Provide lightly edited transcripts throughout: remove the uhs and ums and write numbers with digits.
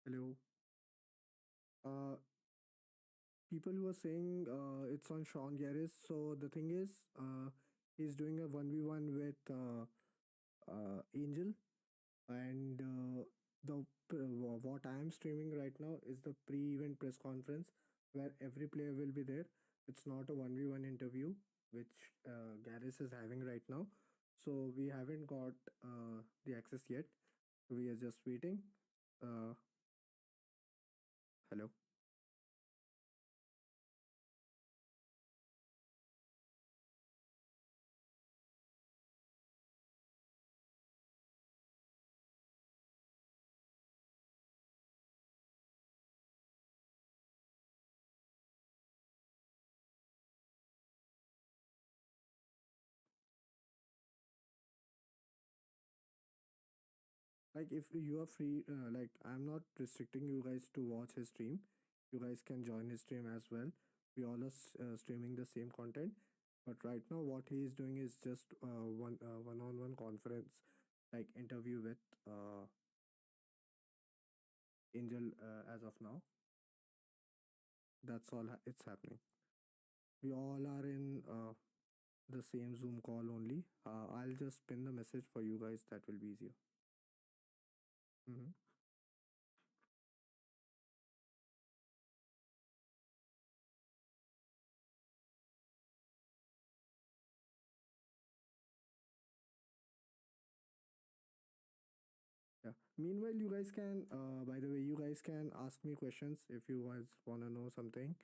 Hello. Uh, People were saying it's on Sean Garris. So the thing is, he's doing a 1v1 with Angel, and what I am streaming right now is the pre-event press conference where every player will be there. It's not a 1v1 interview, which Garris is having right now. So we haven't got the access yet. We are just waiting. Uh, Hello. Like if you are free, like I'm not restricting you guys to watch his stream. You guys can join his stream as well. We all are streaming the same content. But right now, what he is doing is just one-on-one conference, like interview with Angel as of now. That's all it's happening. We all are in the same Zoom call only. I'll just pin the message for you guys. That will be easier. Mhm. Yeah. Meanwhile, you guys can, by the way, you guys can ask me questions if you guys want to know something.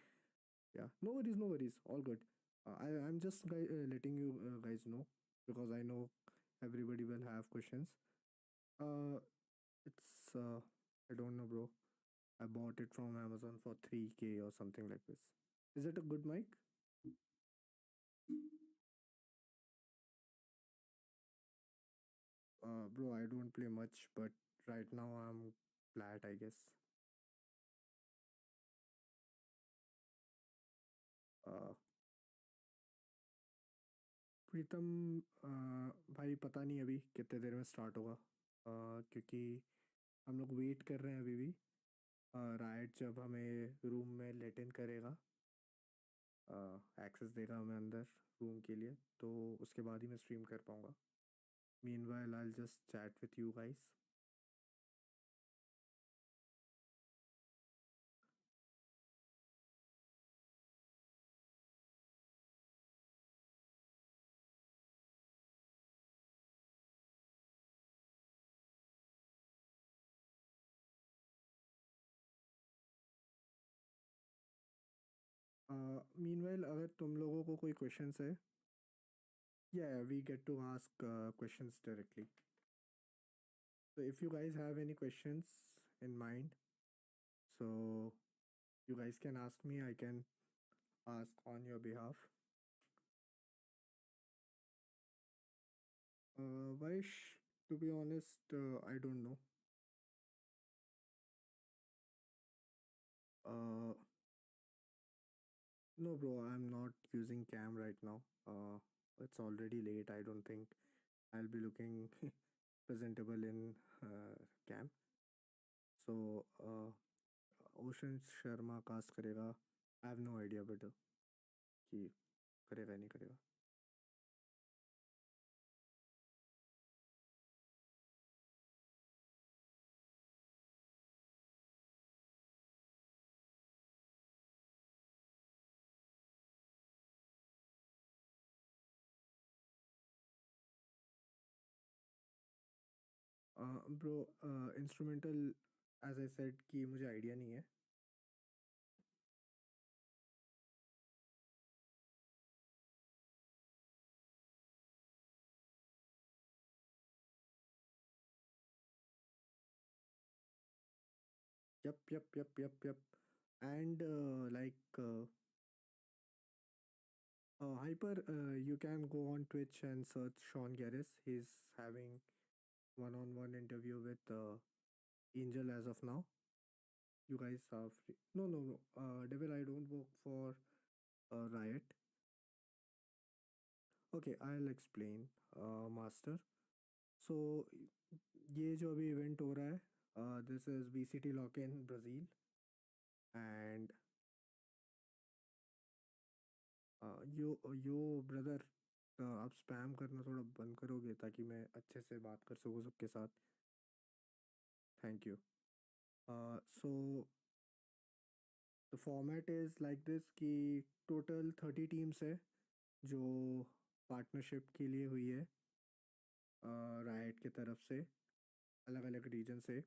Yeah. No worries, no worries. All good. I'm just letting you guys know because I know everybody will have questions. Uh, it's, I don't know, bro. I bought it from Amazon for 3K or something like this. Is it a good mic? Bro, I don't play much, but right now I'm flat, I guess. Uh, प्रीतम भाई पता नहीं अभी कितने देर में start होगा क्योंकि हम लोग वेट कर रहे हैं अभी भी राइट जब हमें रूम में लेट इन करेगा एक्सेस देगा हमें अंदर रूम के लिए तो उसके बाद ही मैं स्ट्रीम कर पाऊँगा meanwhile I just chat with you guys meanwhile अगर तुम लोगों को कोई क्वेश्चंस है या we get to ask questions directly so if you guys have any questions in mind so you guys can ask me I can ask on your behalf. Vaish, to be honest, I don't know. Uh, no, bro, I'm not using cam right now. It's already late. I don't think I'll be looking presentable in cam. So, Ocean Sharma cast करेगा. I have no idea better कि करेगा नहीं करेगा. Bro, instrumental, as I said कि मुझे idea नहीं है. Yep. And Hyper, you can go on Twitch and search Sean Garris. He's having one-on-one interview with Angel as of now. You guys are free. No. Devil, I don't work for Riot. Okay, I'll explain, Master. So ये जो अभी event हो रहा है This is VCT lock in Brazil, and yo brother, आप spam करना थोड़ा बंद करोगे ताकि मैं अच्छे से बात कर सकूँ सबके साथ। Thank you. So the format is like this कि टोटल 30 टीम्स है जो पार्टनरशिप के लिए हुई है राइट की तरफ से, अलग अलग रीजन से।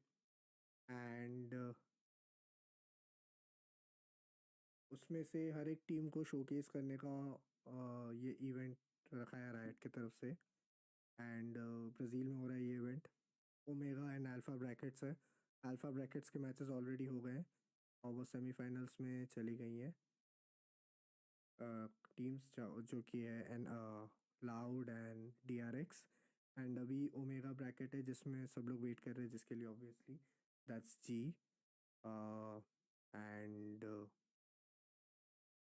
एंड उसमें से हर एक टीम को शोकेस करने का ये इवेंट रखा है राइट की तरफ से। एंड ब्राज़ील में हो रहा है ये event. Omega and alpha brackets है। अल्फ़ा ब्रैकेट्स के मैचेस ऑलरेडी हो गए हैं और वो सेमीफाइनल्स में चली गई हैं टीम्स जो कि है and Loud and DRX। And अभी ओमेगा ब्रैकेट है जिसमें सब लोग वेट कर रहे हैं, जिसके लिए obviously that's G and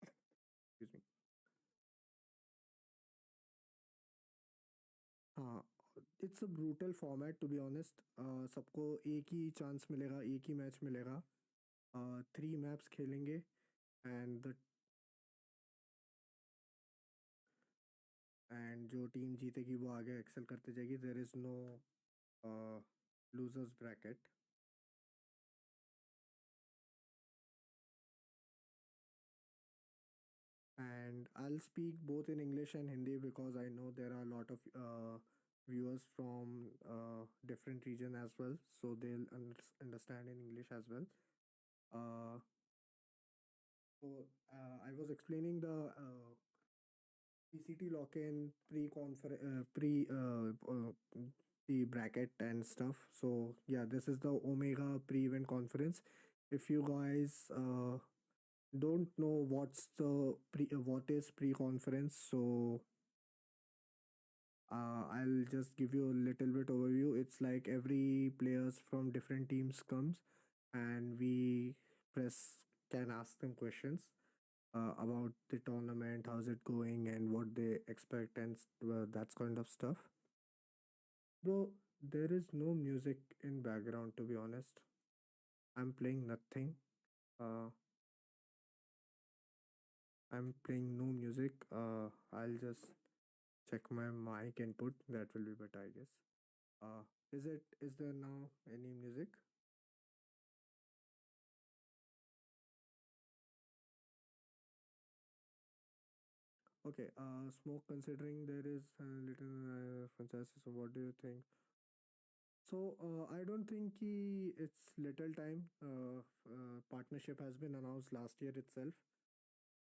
excuse me. हाँ, it's a brutal format to be honest. सबको एक ही चांस मिलेगा, एक ही मैच मिलेगा। 3 मैप्स खेलेंगे एंड जो टीम जीतेगी वो आगे एक्सेल करते जाएगी। There is no losers bracket. And I'll speak both in English and Hindi because I know there are a lot of viewers from different region as well, so they'll understand in English as well. Uh, I was explaining the PCT lock-in the bracket and stuff. So yeah, this is the Omega pre-event conference. If you guys don't know what is pre-conference, so I'll just give you a little bit overview. It's like every players from different teams comes, and we press can ask them questions about the tournament, how's it going, and what they expect, and that kind of stuff. Bro, there is no music in background. To be honest, I'm playing nothing. Uh, I'm playing no music. I'll just check my mic input. That will be better, I guess. Is there now any music? Okay, Smoke, considering there is a little franchise, so what do you think? So, I don't think it's little time. Partnership has been announced last year itself,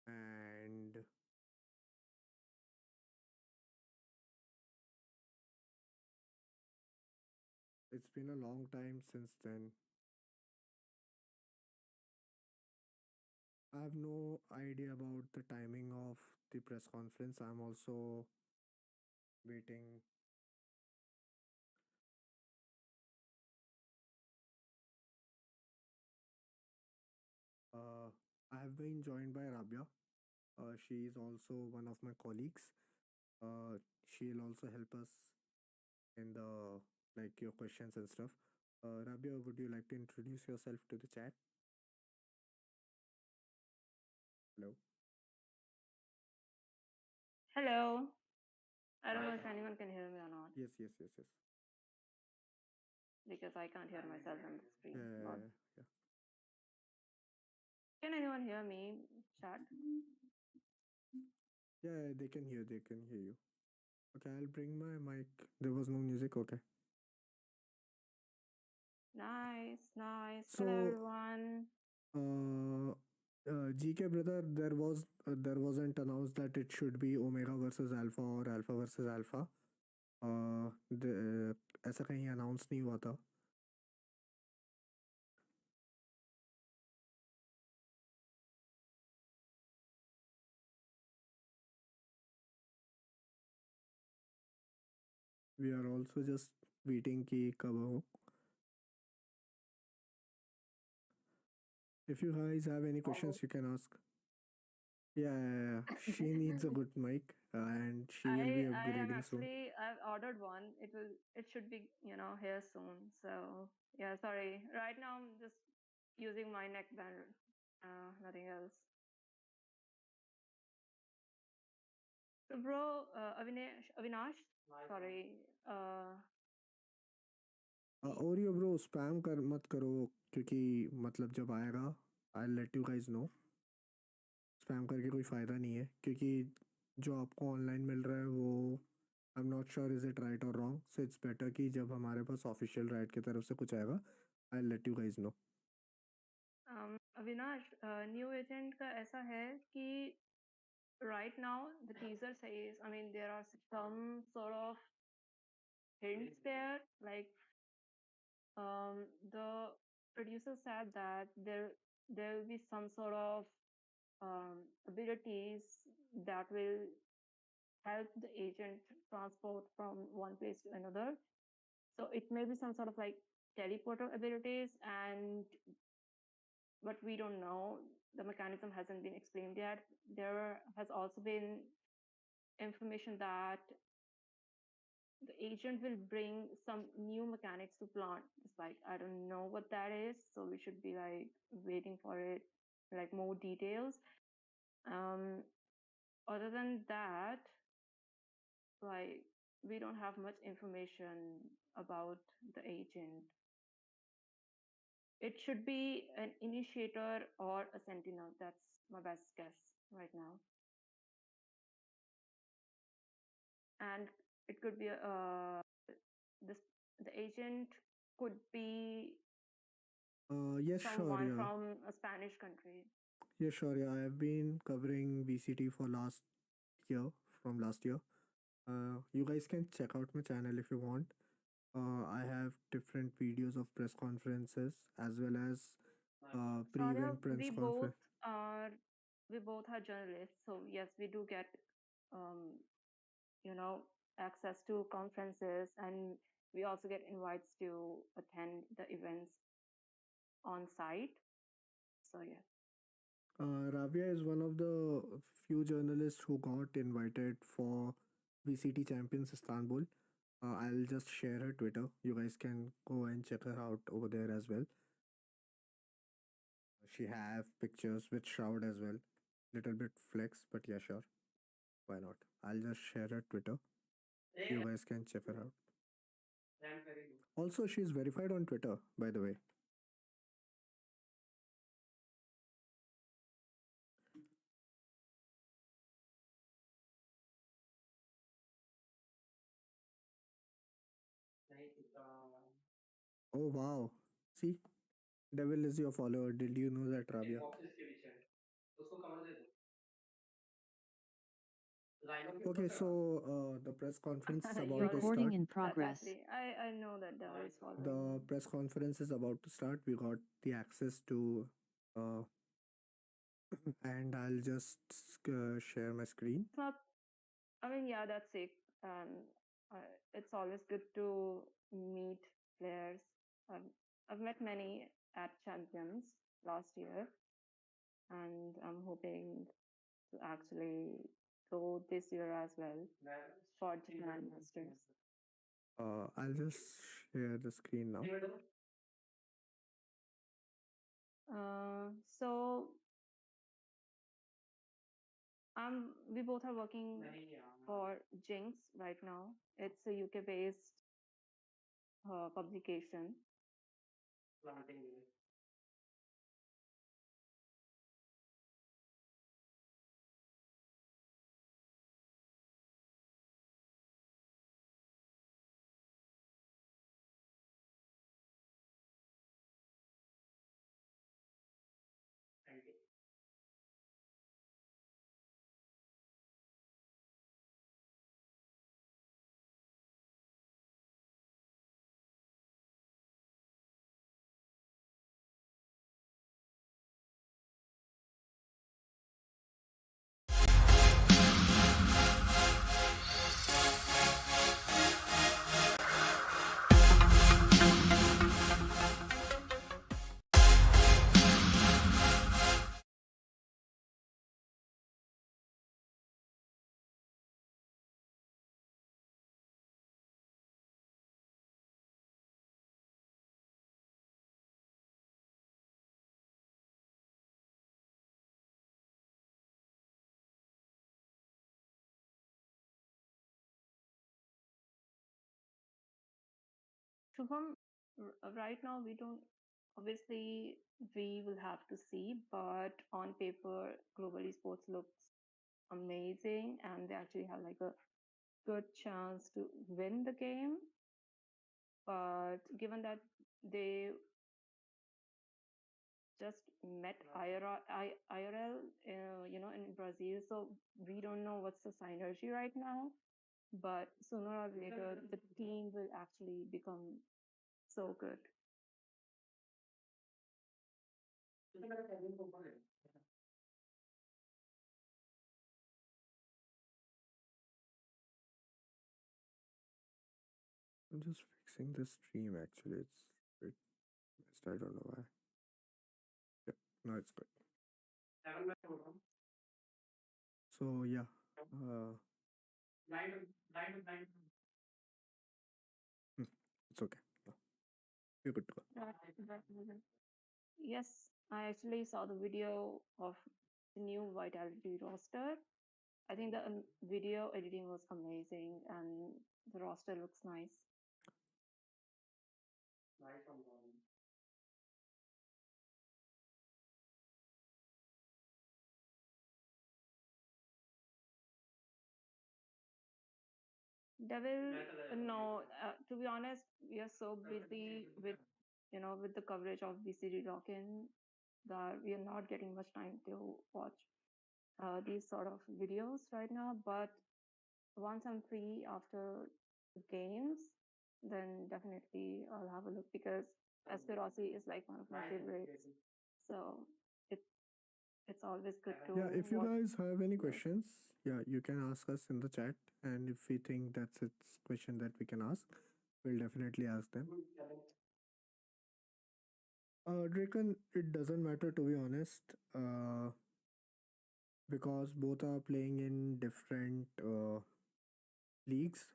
and it's been a long time since then. I have no idea about the timing of the press conference. I'm also waiting. Uh, I have been joined by Rabia. She is also one of my colleagues. She'll also help us in the like your questions and stuff. Rabia, would you like to introduce yourself to the chat? Hello. Hello. I don't know if anyone can hear me or not Yes, yes, yes, yes. because I can't hear myself on the Yeah, screen. yeah, Not. yeah, yeah. Can anyone hear me? Chat. Yeah, they can hear. They can hear you. Okay, I'll bring my mic. There was no music. Okay. Nice, nice. Hello, So, everyone. uh, GK brother, there wasn't announced that it should be Omega versus Alpha or Alpha versus Alpha. ऐसा कहीं announce नहीं हुआ था। We are also just waiting कि कब हो। If you guys have any Oh, questions, you can ask. Yeah, yeah, yeah. She needs a good mic, and she will be I am upgrading soon. actually I've ordered one. It should be, here soon. So yeah, sorry. Right now I'm just using my neckband. Nothing else. So bro, Avinash, sorry. और ये bro spam कर मत करो, क्योंकि मतलब जब आएगा I let you guys know. Spam करके कोई फ़ायदा नहीं है, क्योंकि जो आपको ऑनलाइन मिल रहा है वो I am not sure is it right और रॉन्ग, सो इट्स बेटर कि जब हमारे पास ऑफिशियल राइट की तरफ से कुछ आएगा I let you guys know. Avinash, new agent का ऐसा है कि right now the teaser says, I mean, there are some sort of hints there, like the producer said that there will be some sort of abilities that will help the agent transport from one place to another. So it may be some sort of like teleporter abilities, and but we don't know. The mechanism hasn't been explained yet. There has also been information that the agent will bring some new mechanics to plant. It's like I don't know what that is, so we should be like waiting for it, like more details. um Other than that, like we don't have much information about the agent. It should be an initiator or a sentinel. That's my best guess right now. And it could be this the agent could be Yes, sure, someone yeah. from a Spanish country. Yes, sure, yeah. I have been covering VCT for last year, from last year. You guys can check out my channel if you want. I have different videos of press conferences as well as Sharia, pre-event press conference. we both are journalists, so yes, we do get um, you know access to conferences, and we also get invites to attend the events on site. So yeah. Rabia is one of the few journalists who got invited for VCT Champions Istanbul. I'll just share her Twitter. You guys can go and check her out over there as well. She have pictures with Shroud as well. Little bit flex, but yeah, sure. Why not? I'll just share her Twitter. You guys can check her out. Also, she's verified on Twitter, by the way. Oh wow. See, Devil is your follower. Did you know that, Rabia? Okay, so the press conference is about to Yours. Recording start. in That's progress. actually I know that Devil is The following. press conference is about to start. We got the access to, uh, and I'll just share my screen. It's not. I mean, yeah, that's it. It's always good to meet players. I've, I've met many at Champions last year, and I'm hoping to actually go this year as well for Japan Masters. I'll just share the screen now. So we both are working for Jinx right now. It's a UK based publication. Shubham, right now we don't. Obviously, we will have to see, but on paper, global esports looks amazing, and they actually have like a good chance to win the game. But given that they just met IRL, in Brazil, so we don't know what's the synergy right now. But sooner or later, the team will actually become so good. I'm just fixing the stream actually. It's a bit messed. I don't know why. Yep, no, it's good. So yeah, uh, hmm, it's okay. No, you're good to go. Right. Yes, I actually saw the video of the new Vitality roster. I think the video editing was amazing and the roster looks nice. Devil, no, to be honest, we are so busy with, with the coverage of VCT lock-in that we are not getting much time to watch these sort of videos right now. But once I'm free after the games, then definitely I'll have a look because Rossi is like one of my favorites. So it it's always good to Yeah, if you watch. guys have any questions, yeah, you can ask us in the chat. And if we think that's its question that we can ask, we'll definitely ask them. Draken, it doesn't matter to be honest, because both are playing in different leagues.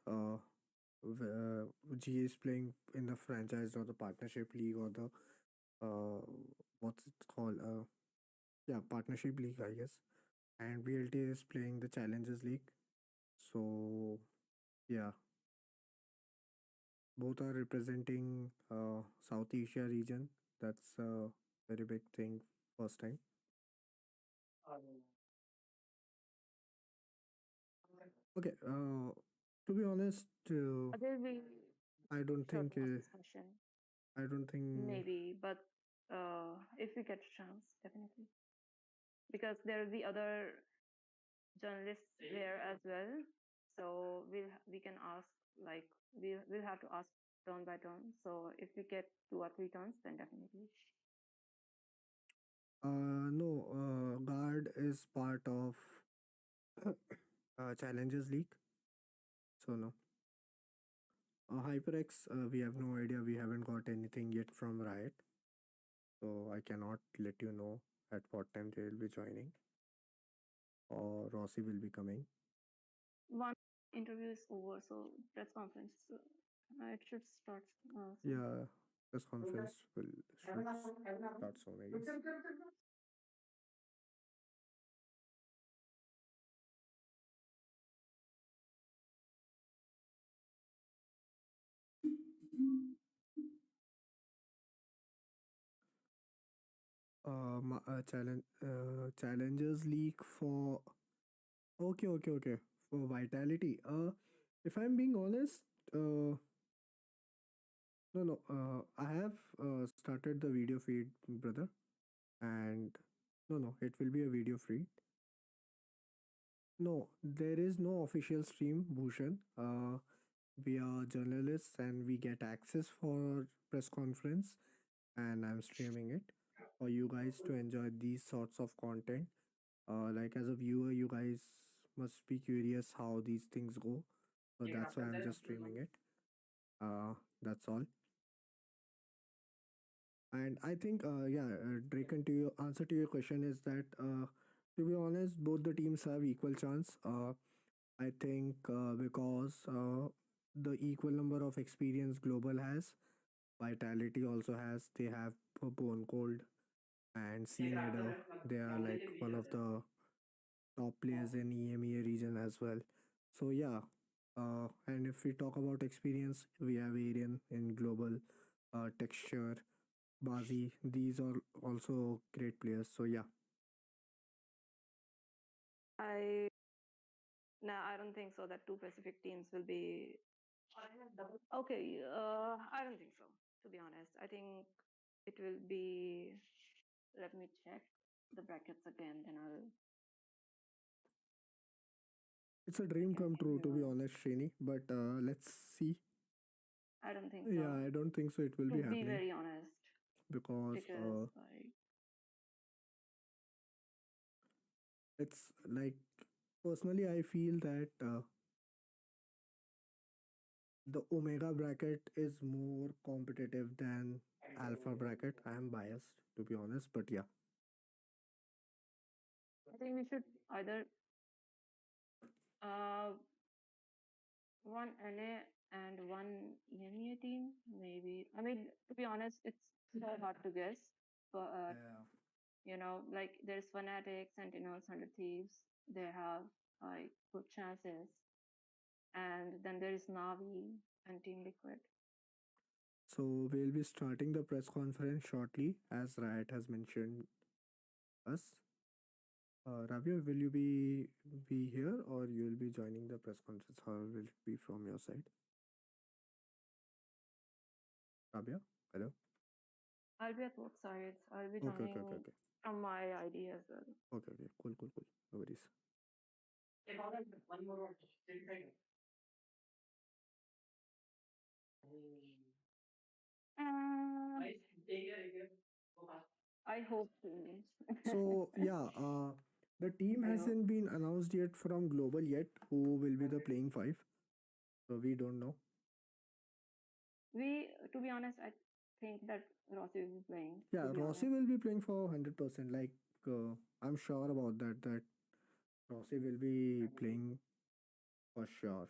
G is playing in the franchise or the partnership league or the uh, what's it called? Yeah, partnership league, I guess. And VLT is playing the Challengers League. So yeah, both are representing South Asia region. That's a very big thing. First time. Okay. To be honest, There will be I don't sort think. of discussion, I don't think. maybe, but if we get a chance, definitely, because there will be other journalists there as well. So we can ask, like, we'll have to ask turn by turn. So if we get 2 or 3 turns, then definitely. No. Guard is part of Challengers League. So no. HyperX, we have no idea. We haven't got anything yet from Riot. So I cannot let you know at what time they will be joining or Rossi will be coming. One interview is over, so press conference. It should start soon. Yeah, this conference will should start soon, I guess. Challengers League for okay for Vitality. If I'm being honest, no. I have started the video feed, brother, and no. It will be a video feed. No, there is no official stream, Bhushan. We are journalists and we get access for press conference, and I'm streaming it for you guys to enjoy these sorts of content. Like as a viewer, you guys must be curious how these things go. So that's why I'm just streaming it. That's all. And I think, Draken, to your answer to your question is that, to be honest, both the teams have equal chance. I think because the equal number of experience Global has, Vitality also has. They have Bone Cold and Scene Edo. They are like one of the top players in EMEA region as well. So yeah, And if we talk about experience, we have Arian in global, texture, Bazi. These are also great players. So yeah, I No, I don't think so that two Pacific teams will be okay. I don't think so, to be honest. I think it will be. Let me check the brackets again, then I'll. it's a I dream can come give true to be you. honest, Srini. But let's see. I don't think Yeah, so, I don't think so. It will be to be happening very honest, because because like it's like personally, I feel that the Omega bracket is more competitive than Alpha bracket. I am biased to be honest, but yeah. I think we should either uh one NA and one EMEA team, maybe. I mean, to be honest, it's so hard to guess, but Yeah. like there's Fanatics, Sentinels, 100 Thieves. They have like good chances. And then there is Navi and Team Liquid. So we'll be starting the press conference shortly, as Riot has mentioned us. Rabia, will you be here or you will be joining the press conference? How will it be from your side? Rabia, hello. I'll be at both sides. I'll be Okay, okay, okay, joining okay, from my ID as well. okay, okay. Cool, cool, cool. No worries. Uh, I hope to. So yeah, the team I hope. hasn't been announced yet from global yet. Who will be the playing five? So we don't know. To be honest, I think that Rossi will be playing, to Yeah, be Rossi honest. will be playing for 100%. Like I'm sure about that. That Rossi will be playing for sure.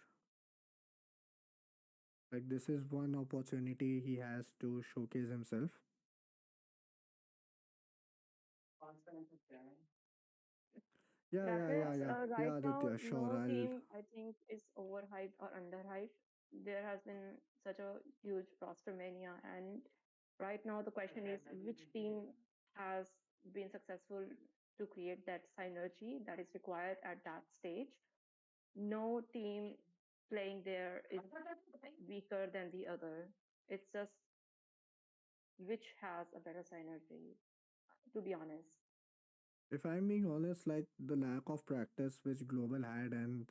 Like this is one opportunity he has to showcase himself. Yeah, yeah, yeah, Brackets, yeah, right yeah, now, Aditya. Sure, no I'll. team I think is overhyped or underhyped. There has been such a huge roster mania, and right now the question is which team has been successful to create that synergy that is required at that stage. No team playing there is weaker than the other. It's just which has a better synergy, to be honest. If I'm being honest, like the lack of practice which Global had, and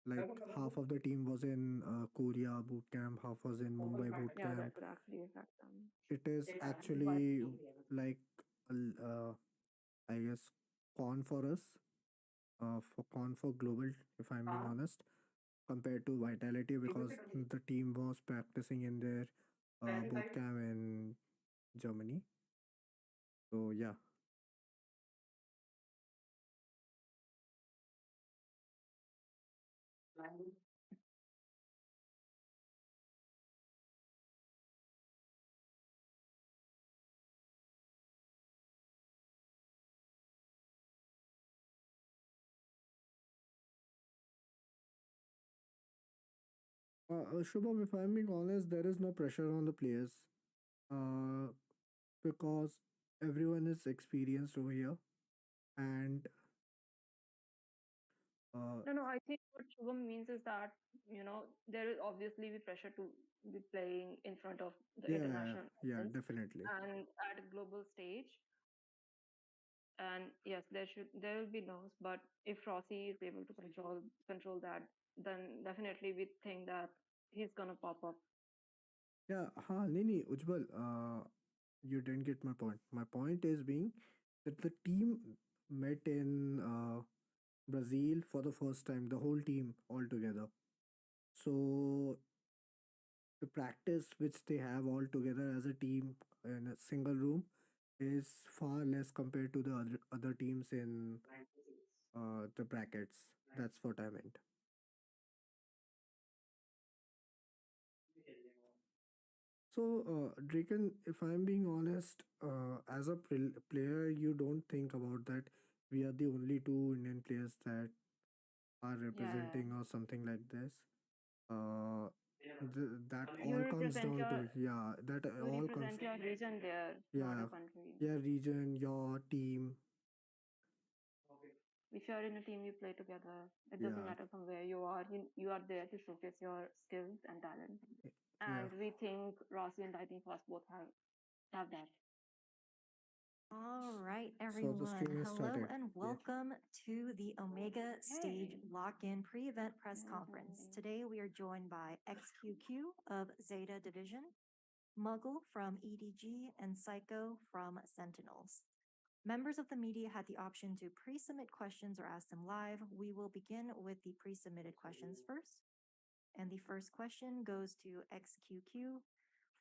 like half of the team was in Korea boot camp, half was in Mumbai boot Yeah, that camp. could actually affect them. It is actually like I guess con for us, for con for Global. If I'm being honest, compared to Vitality, because the team was practicing in their boot camp in Germany. So yeah. Shubham, if I'm being honest, there is no pressure on the players because everyone is experienced over here, and uh, No, no, I think what Shubham means is that, there will obviously be pressure to be playing in front of the yeah, international yeah, audience definitely. and at a global stage. And yes, there will be nerves, but if Rossi is able to control that, then definitely we think that he's gonna pop up. Yeah, Nini, Ujjwal, you didn't get my point. My point is being that the team met in Brazil for the first time, the whole team all together. So the practice which they have all together as a team in a single room is far less compared to the other teams in the brackets. That's what I meant. So, Draken, if I'm being honest, as a player, you don't think about that we are the only two Indian players that are Yeah, representing or something like this. uh, that You all comes represent down your to, yeah, that you all comes, represent your region there, not a yeah, country. yeah, region, your team, If you're in a team, you play together. It doesn't yeah, matter from where you are. You are there to showcase your skills and talent. yeah. And we think Rossi and I think Foss both have that. All right, So the everyone. stream has Hello started. and Yeah. welcome to the Omega Stage Hey. Lock-In Pre-Event Press Conference. Today we are joined by XQQ of Zeta Division, Muggle from EDG, and Psycho from Sentinels. Members of the media had the option to pre-submit questions or ask them live. We will begin with the pre-submitted questions first. And the first question goes to XQQ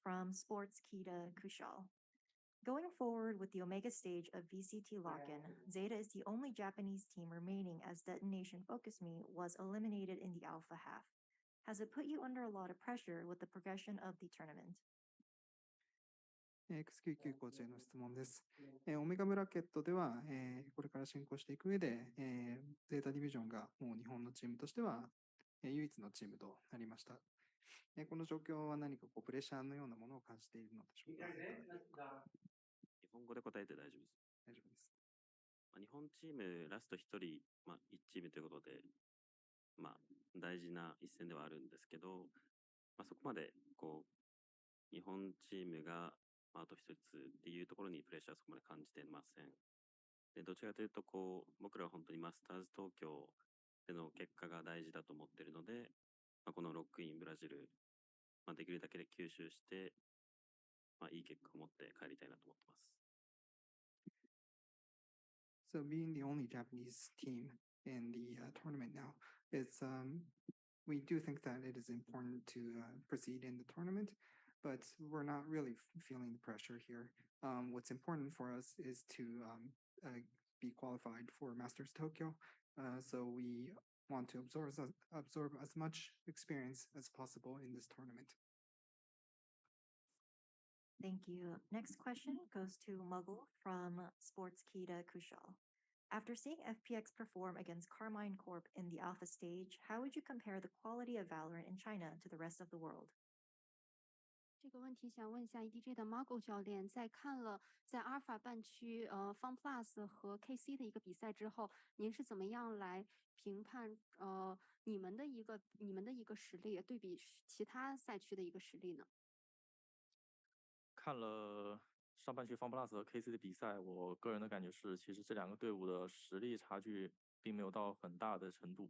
from Sportskita Kushal. Going forward with the Omega stage of VCT lock-in, Zeta is the only Japanese team remaining as Detonation Focus Me was eliminated in the Alpha half. Has it put you under a lot of pressure with the progression of the tournament? XQQ コーチへの質問です。オメガブラケットでは、これから進行していく上で、ゼータディビジョンがもう日本のチームとしては、唯一のチームとなりました。この状況は何かこうプレッシャーのようなものを感じているのでしょうか。いかがでしょうか。日本語で答えて大丈夫です。大丈夫です。日本チームラスト1人、1チームということで、大事な一戦ではあるんですけど、そこまでこう日本チームがあと一つっていうところにプレッシャーはそこまで感じていません。でどちらかというと僕らは本当にマスターズ東京での結果が大事だと思っているので、このロックインブラジル、できるだけで吸収して、いい結果を持って帰りたいなと思ってます。So being the only Japanese team in the tournament now, it's we do think that it is important to proceed in the tournament, but we're not really feeling the pressure here. What's important for us is to be qualified for Masters Tokyo. So we want to absorb as much experience as possible in this tournament. Thank you. Next question goes to Muggle from Sportskita Kushal. After seeing FPX perform against Carmine Corp in the Alpha stage, how would you compare the quality of Valorant in China to the rest of the world? 这个问题想问一下 EDG 的 Marco 教练，在看了在阿尔法半区Fun Plus 和 KC 的一个比赛之后，您是怎么样来评判你们的一个实力对比其他赛区的一个实力呢？看了上半区 Fun Plus 和 KC 的比赛，我个人的感觉是，其实这两个队伍的实力差距并没有到很大的程度，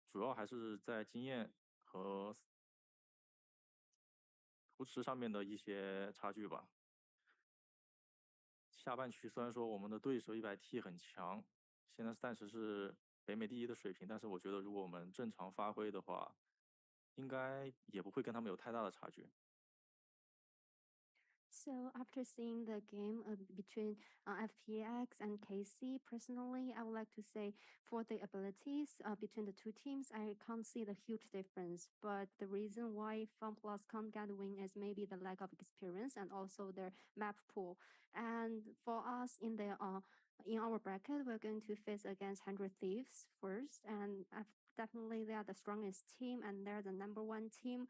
主要还是在经验和扶持上面的一些差距吧。下半区虽然说我们的对手100T 很强，现在暂时是北美第一的水平，但是我觉得如果我们正常发挥的话，应该也不会跟他们有太大的差距。So after seeing the game between FPX and KC, personally, I would like to say for the abilities between the two teams, I can't see the huge difference. But the reason why FunPlus can't get a win is maybe the lack of experience and also their map pool. And for us in our bracket, we're going to face against 100 Thieves first, and definitely they are the strongest team and they're the #1 team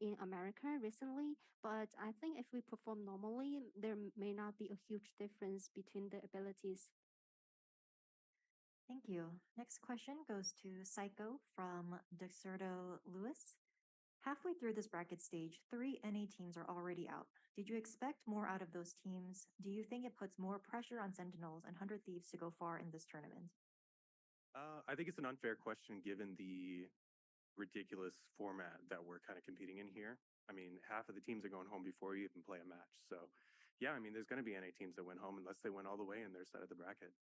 in America recently. But I think if we perform normally, there may not be a huge difference between the abilities. Thank you. Next question goes to Psycho from Dexerto Lewis. Halfway through this bracket stage, 3 NA teams are already out. Did you expect more out of those teams? Do you think it puts more pressure on Sentinels and 100 Thieves to go far in this tournament? I think it's an unfair question given the ridiculous format that we're kind of competing in here. I mean, half of the teams are going home before you even play a match. So, yeah, I mean, there's going to be NA teams that went home unless they went all the way in their side of the bracket.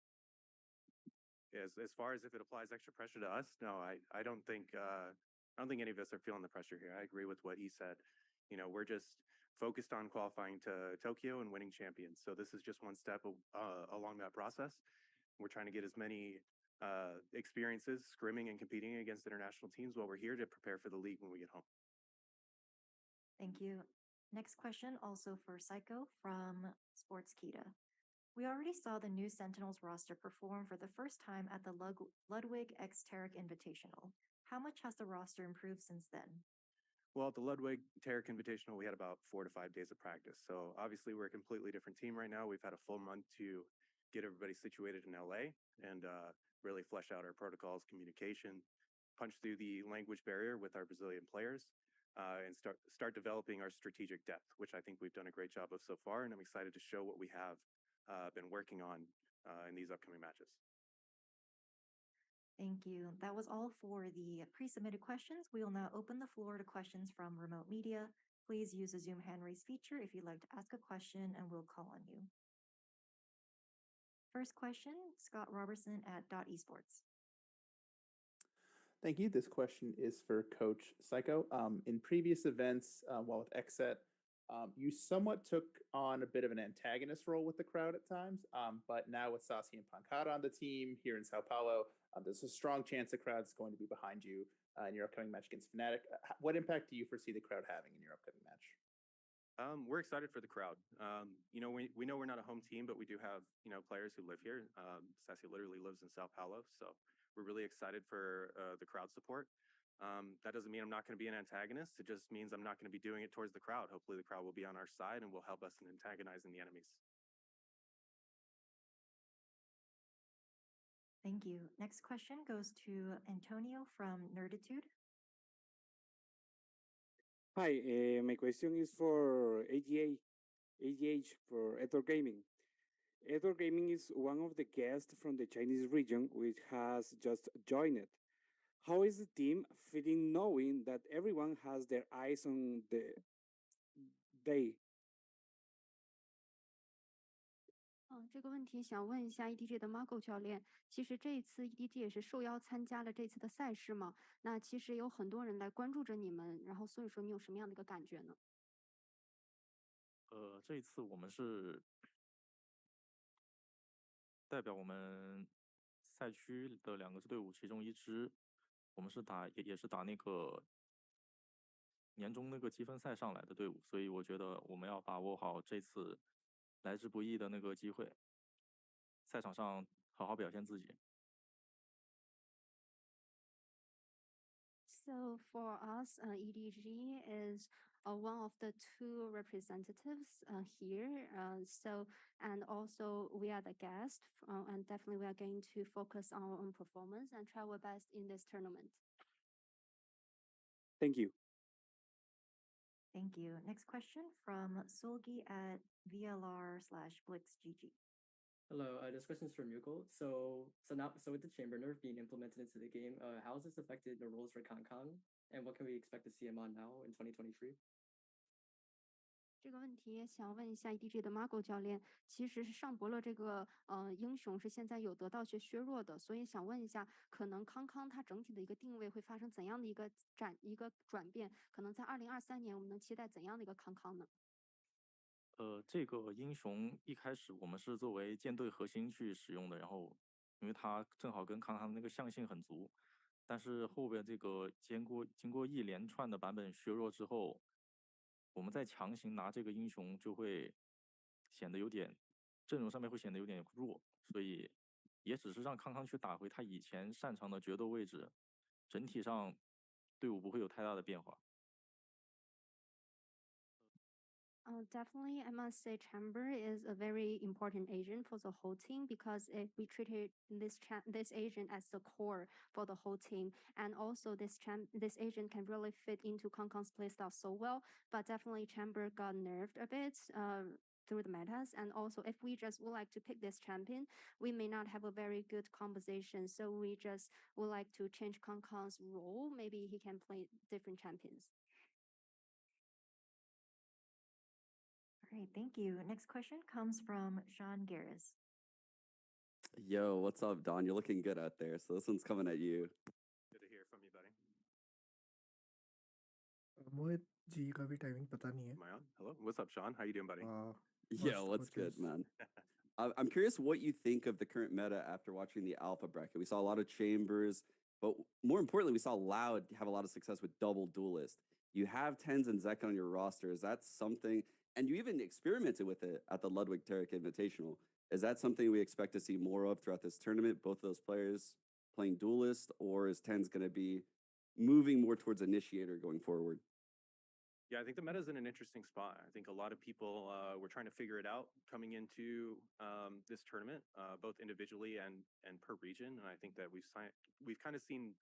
As far as if it applies extra pressure to us, no, I don't think any of us are feeling the pressure here. I agree with what he said. You know, we're just focused on qualifying to Tokyo and winning champions. So this is just one step along that process. We're trying to get as many experiences scrimming and competing against international teams while we're here to prepare for the league when we get home. Thank you. Next question also for Psycho from Sportskita. We already saw the new Sentinels roster perform for the first time at the Ludwig X Tarek Invitational. How much has the roster improved since then? Well, at the Ludwig Tarek Invitational, we had about 4 to 5 days of practice. So obviously, we're a completely different team right now. We've had a full month to get everybody situated in LA and really flesh out our protocols, communication, punch through the language barrier with our Brazilian players, and start developing our strategic depth, which I think we've done a great job of so far. And I'm excited to show what we have been working on in these upcoming matches. Thank you. That was all for the pre-submitted questions. We will now open the floor to questions from remote media. Please use the Zoom hand raise feature if you'd like to ask a question, and we'll call on you. First question, Scott Robertson at Dot Esports. Thank you. This question is for Coach Psycho. In previous events, while with XSET, you somewhat took on a bit of an antagonist role with the crowd at times, but now with Sassi and Pancada on the team here in Sao Paulo, there's a strong chance the crowd's going to be behind you in your upcoming match against Fnatic. What impact do you foresee the crowd having in your upcoming match? We're excited for the crowd. We know we're not a home team, but we do have players who live here. Sassi literally lives in Sao Paulo, so we're really excited for the crowd support. That doesn't mean I'm not going to be an antagonist. It just means I'm not going to be doing it towards the crowd. Hopefully, the crowd will be on our side and will help us in antagonizing the enemies. Thank you. Next question goes to Antonio from Nerditude. Hi, my question is for AGH for Etor Gaming. Etor Gaming is one of the guests from the Chinese region, which has just joined it. How is the team feeling knowing that everyone has their eyes on they? 这个问题想问一下 EDG 的 Marco 教练，其实这一次 EDG 也是受邀参加了这次的赛事嘛？那其实有很多人来关注着你们，然后所以说你有什么样的一个感觉呢？这一次我们是代表我们赛区的2个支队伍其中一支，我们是也是打那个年终那个积分赛上来的队伍，所以我觉得我们要把握好这次来之不易的那个机会，赛场上好好表现自己。So for us, EDG is one of the 2 representatives here. And also we are the guest, and definitely we are going to focus on our own performance and try our best in this tournament. Thank you. Thank you. Next question from Solgi at VLR/BlitzGG. Hello, this question is from Yuko. So with the chamber nerf being implemented into the game, how has this affected the rules for Kankan, and what can we expect to see him on now in 2023? 这个问题想问一下 EDG 的 Marco 教练，其实是上博乐这个英雄是现在有得到些削弱的，所以想问一下，可能康康它整体的一个定位会发生怎样的一个转变？可能在2023年我们能期待怎样的一个康康呢？这个英雄一开始我们是作为舰队核心去使用的，然后因为它正好跟康康那个象性很足，但是后边这个经过一连串的版本削弱之后，我们再强行拿这个英雄就会显得有点阵容上面会显得有点弱，所以也只是让康康去打回他以前擅长的决斗位置，整体上队伍不会有太大的变化。Definitely, I must say Chamber is a very important agent for the whole team because if we treated this agent as the core for the whole team, and also this agent can really fit into Kangkang's playstyle so well. But definitely Chamber got nerfed a bit through the metas, and also if we just would like to pick this champion, we may not have a very good composition. So we just would like to change Kangkang's role. Maybe he can play different champions. All right, thank you. Next question comes from Sean Garris. Yo, what's up, Don? You're looking good out there. So this one's coming at you. Good to hear from you, buddy. Mohit ji का भी timing पता नहीं है. Am I on? Hello. What's up, Sean? How you doing, buddy? Yeah, what's good, man? I'm curious what you think of the current meta after watching the alpha bracket. We saw a lot of chambers, but more importantly, we saw Loud have a lot of success with double duelist. You have Tens and Zek on your roster. Is that something, and you even experimented with it at the Ludwig Tarek Invitational. Is that something we expect to see more of throughout this tournament? Both of those players playing duelist, or is Tens going to be moving more towards initiator going forward? Yeah, I think the meta is in an interesting spot. I think a lot of people were trying to figure it out coming into this tournament, both individually and per region. And I think that we've kind of seen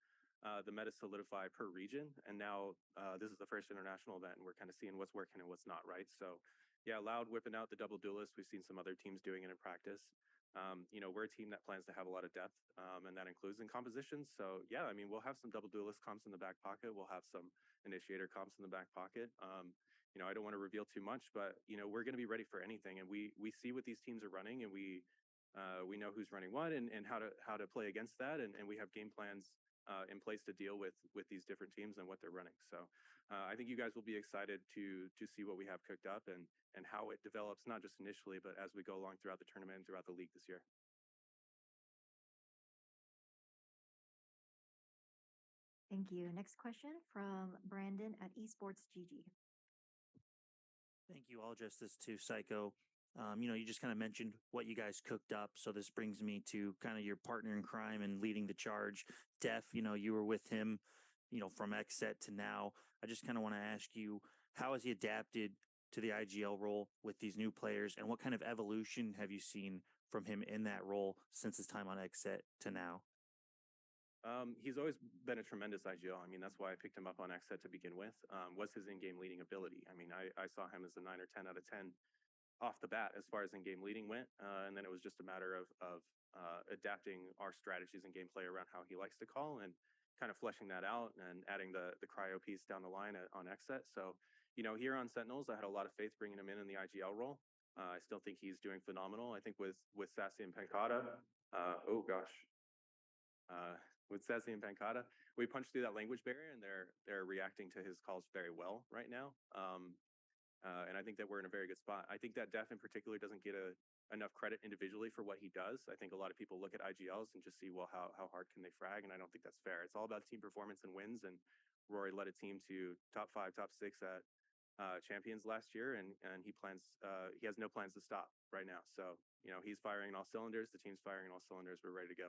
the meta solidify per region. And now this is the first international event, and we're kind of seeing what's working and what's not, right? So yeah, Loud whipping out the double duelist. We've seen some other teams doing it in practice. We're a team that plans to have a lot of depth, and that includes in compositions. So yeah, I mean, we'll have some double duelist comps in the back pocket. We'll have some initiator comps in the back pocket. I don't want to reveal too much, but we're going to be ready for anything, and we see what these teams are running, and we know who's running what and how to play against that, and we have game plans in place to deal with these different teams and what they're running. So I think you guys will be excited to see what we have cooked up and how it develops, not just initially, but as we go along throughout the tournament and throughout the league this year. Thank you. Next question from Brandon at Esports GG. Thank you. I'll address this to Psycho. You just kind of mentioned what you guys cooked up. So this brings me to kind of your partner in crime and leading the charge. Def, you were with him, from XSET to now. I just kind of want to ask you, how has he adapted to the IGL role with these new players? And what kind of evolution have you seen from him in that role since his time on XSET to now? He's always been a tremendous IGL. I mean, that's why I picked him up on XSET to begin with, was his in-game leading ability. I mean, I saw him as a 9 or 10 out of 10 off the bat as far as in-game leading went. And then it was just a matter of adapting our strategies and gameplay around how he likes to call and kind of fleshing that out and adding the cryo piece down the line on XSET. So, here on Sentinels, I had a lot of faith bringing him in the IGL role. I still think he's doing phenomenal. I think with Sassy and Pancata, with Sassy and Pancata, we punched through that language barrier, and they're reacting to his calls very well right now. And I think that we're in a very good spot. I think that Def in particular doesn't get enough credit individually for what he does. I think a lot of people look at IGLs and just see, well, how hard can they frag? And I don't think that's fair. It's all about team performance and wins. And Rory led a team to top 5, top 6 at Champions last year, and he has no plans to stop right now. So he's firing on all cylinders. The team's firing on all cylinders. We're ready to go.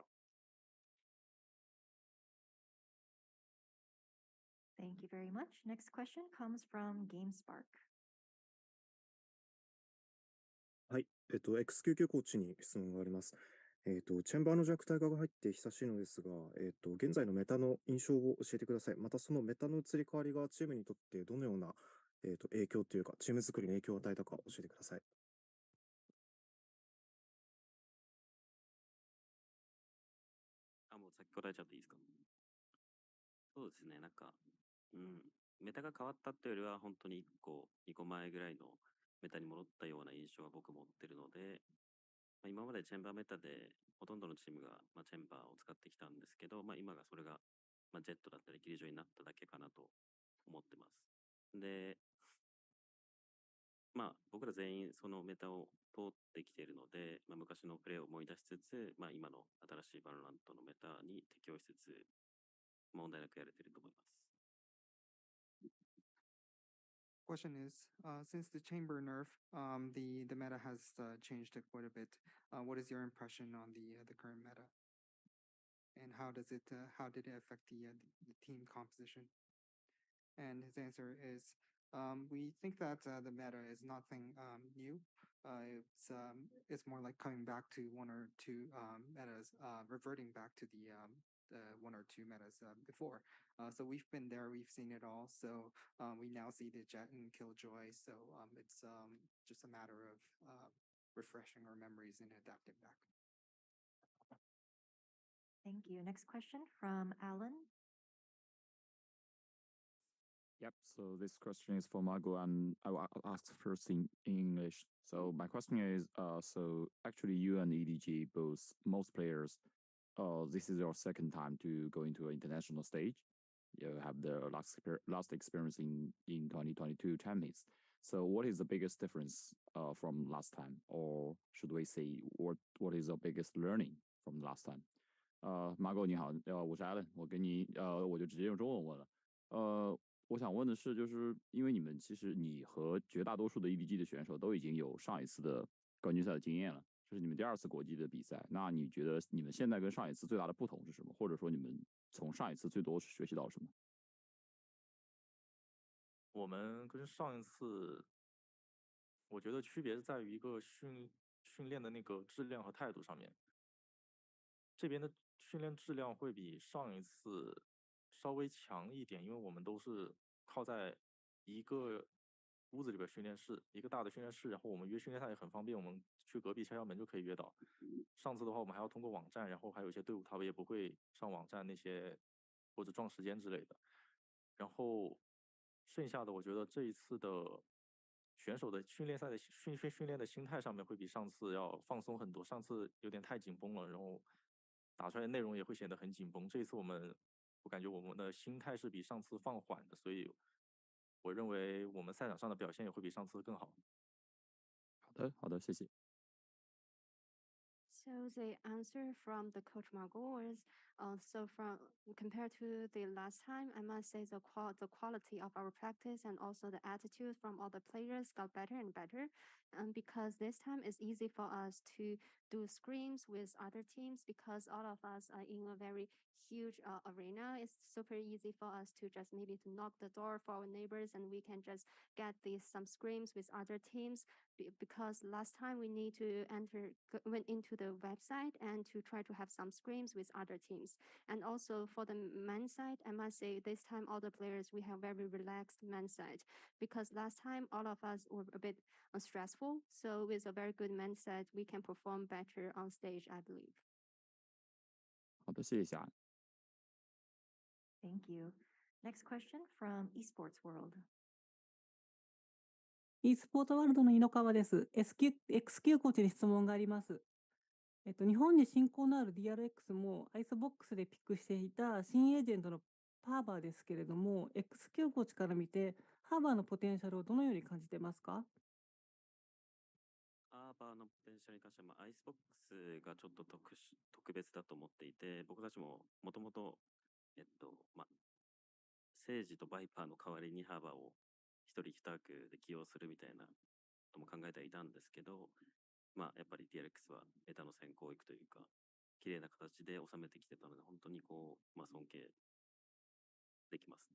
Thank you very much. Next question comes from GameSpark. はい、X99 コーチに質問があります。チェンバーの弱体化が入って久しいのですが、現在のメタの印象を教えてください。またそのメタの移り変わりがチームにとってどのような、影響というか、チーム作りに影響を与えたか教えてください。もう先答えちゃっていいですか？そうですね、メタが変わったっていうよりは、本当に1個、2個前ぐらいのメタに戻ったような印象が僕持ってるので、今までチェンバーメタでほとんどのチームが、チェンバーを使ってきたんですけど、今がそれが、ジェットだったりキルジョイになっただけかなと思ってます。で、僕ら全員そのメタを通ってきているので、昔のプレーを思い出しつつ、今の新しいバロラントのメタに適応しつつ、問題なくやれてると思います。Question is, since the chamber nerf, the meta has changed quite a bit. What is your impression on the current meta, and how did it affect the team composition? And his answer is, we think that the meta is nothing new. It's more like coming back to 1 or 2 metas, reverting back to the 1 or 2 metas before. So we've been there, we've seen it all. So we now see the Jet and Killjoy. So it's just a matter of refreshing our memories and adapting back. Thank you. Next question from Alan. Yep. So this question is for Margot, and I will ask first in English. So my question is, so actually you and EDG both, most players, this is your second time to go into an international stage. You have the last experience in 2022 Champions. So what is the biggest difference from last time, or should we say what is the biggest learning from last time? Margot 你好，我是 Alan， 我就直接用中文问了。我想问的是，就是因为其实你和绝大多数的 EDG 的选手都已经有上一次的冠军赛的经验了，这是你们第2次国际的比赛。那你觉得你们现在跟上一次最大的不同是什么？或者说你们从上一次最多是学习到什么？我们跟上一次，我觉得区别是在于一个训练的那个质量和态度上面。这边的训练质量会比上一次稍微强一点，因为我们都是靠在一个屋子里边训练室，一个大的训练室，然后我们约训练赛也很方便，我们去隔壁敲敲门就可以约到。上次的话，我们还要通过网站，然后还有一些队伍他们也不会上网站那些或者撞时间之类的。然后剩下的，我觉得这一次的选手的训练赛的训练的心态上面会比上次要放松很多，上次有点太紧绷了，然后打出来的内容也会显得很紧绷。这一次我感觉我们的心态是比上次放缓的，所以我认为我们赛场上的表现也会比上次更好。好的，谢谢。So the answer from the coach Margot was, so from compared to the last time, I must say the quality of our practice and also the attitude from all the players got better and better. Because this time it's easy for us to do scrims with other teams because all of us are in a very huge arena. It's super easy for us to just maybe to knock the door for our neighbors and we can just get some scrims with other teams because last time we need to went into the website and to try to have some scrims with other teams. And also for the men's side, I must say this time all the players we have very relaxed men's side because last time all of us were a bit stressful. So with a very good men's side, we can perform better on stage, I believe. 好的，谢谢小安。Thank you. Next question from Esports World. e スポーツワールドの井ノ川です。XQ コーチに質問があります。日本に親交のある DRX もアイスボックスでピックしていた新エージェントのハーバーですけれども、XQ コーチから見て、ハーバーのポテンシャルをどのように感じてますか？アーバーのポテンシャルに関しては、アイスボックスがちょっと特別だと思っていて、僕たちももともと、セージとバイパーの代わりにハーバーを一人一枠で起用するみたいなことも考えてはいたんですけど、やっぱり DRX はベタの先行を行くというか、綺麗な形で収めてきてたので、本当に尊敬できますね。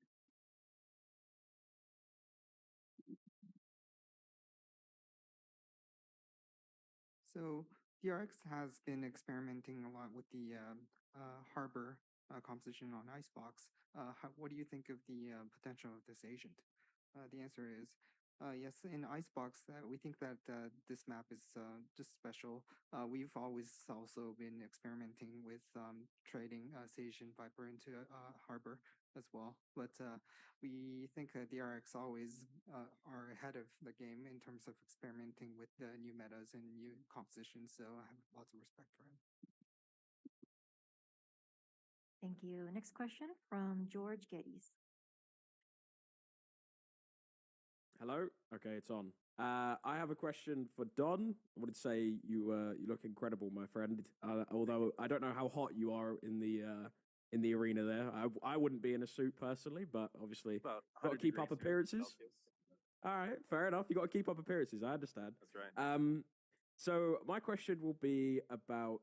So DRX has been experimenting a lot with the harbor composition on Icebox. What do you think of the potential of this agent? The answer is yes, in Icebox, we think that this map is just special. We've always also been experimenting with trading Sage and Viper into Harbor as well. But we think DRX always are ahead of the game in terms of experimenting with the new metas and new compositions. So I have lots of respect for him. Thank you. Next question from George Geddes. Hello. Okay, it's on. I have a question for Don. I wanted to say you look incredible, my friend. Although I don't know how hot you are in the arena there. I wouldn't be in a suit personally, but obviously got to keep up appearances. All right, fair enough. You got to keep up appearances. I understand. That's right. So my question will be about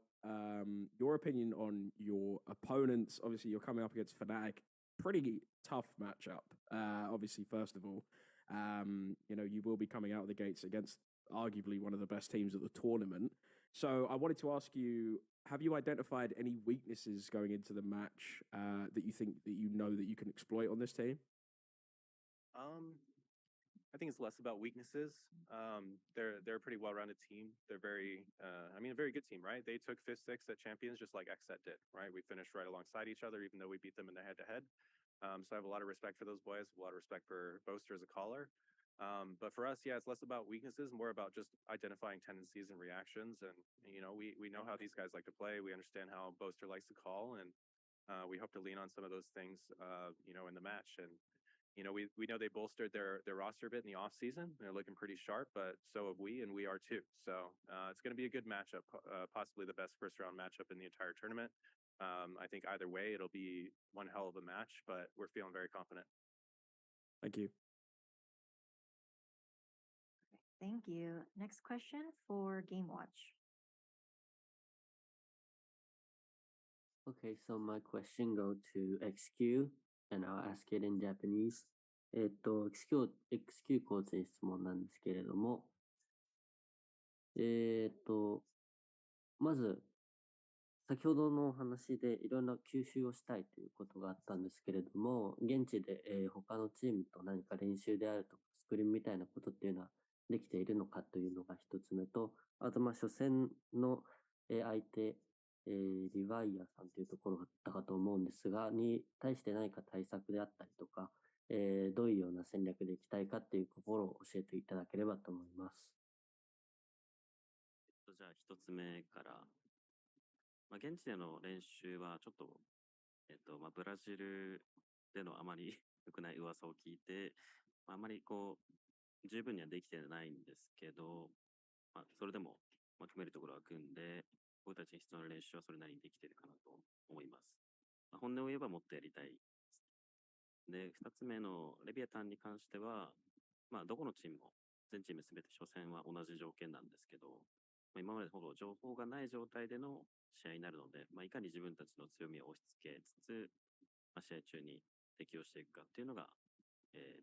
your opinion on your opponents. Obviously, you're coming up against Fnatic. Pretty tough matchup. Obviously, first of all, you will be coming out of the gates against arguably one of the best teams at the tournament. So I wanted to ask you, have you identified any weaknesses going into the match that you think that that you can exploit on this team? I think it's less about weaknesses. They're a pretty well-rounded team. They're a very good team, right? They took 5th, 6th at Champions just like XSET did, right? We finished right alongside each other, even though we beat them in the head-to-head. So I have a lot of respect for those boys, a lot of respect for Boaster as a caller. But for us, yeah, it's less about weaknesses, more about just identifying tendencies and reactions. And, we know how these guys like to play. We understand how Boaster likes to call. And we hope to lean on some of those things, in the match. And, we know they bolstered their roster a bit in the off season. They're looking pretty sharp, but so have we, and we are too. So it's going to be a good matchup, possibly the best first round matchup in the entire tournament. I think either way, it'll be one hell of a match, but we're feeling very confident. Thank you. Thank you. Next question for Game Watch. Okay, so my question go to XQ, and I'll ask it in Japanese. XQ コーチに質問なんですけれども、まず、先ほどのお話でいろんな吸収をしたいということがあったんですけれども、現地で、他のチームと何か練習であるとか、スクリーンみたいなことっていうのはできているのかというのが一つ目と、あと、初戦の、相手、リワイヤーさんというところだったかと思うんですが、に対して何か対策であったりとか、どういうような戦略でいきたいかっていうところを教えていただければと思います。じゃあ一つ目から、現地での練習はちょっと、ブラジルでのあまり良くない噂を聞いて、あまり十分にはできてないんですけど、それでも、組めるところは組んで、僕たちに必要な練習はそれなりにできてるかなと思います。本音を言えばもっとやりたいです。で、二つ目のレビアタンに関しては、どこのチームも、全チームすべて初戦は同じ条件なんですけど、今までほど情報がない状態での試合になるので、いかに自分たちの強みを押し付けつつ、試合中に適応していくかっていうのが、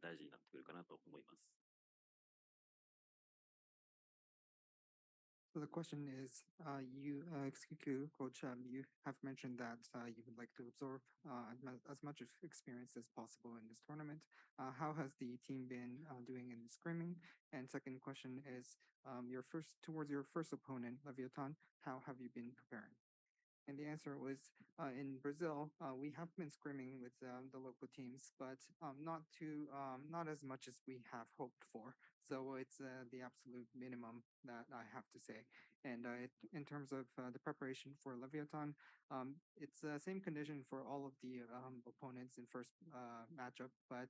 大事になってくるかなと思います。So the question is, XQQ coach, you have mentioned that you would like to absorb as much of experience as possible in this tournament. How has the team been doing in the scrimming? And second question is, towards your first opponent, Leviathan, how have you been preparing? And the answer was in Brazil, we have been scrimming with the local teams, but not as much as we have hoped for. So it's the absolute minimum that I have to say. And in terms of the preparation for Leviathan, it's the same condition for all of the opponents in first matchup, but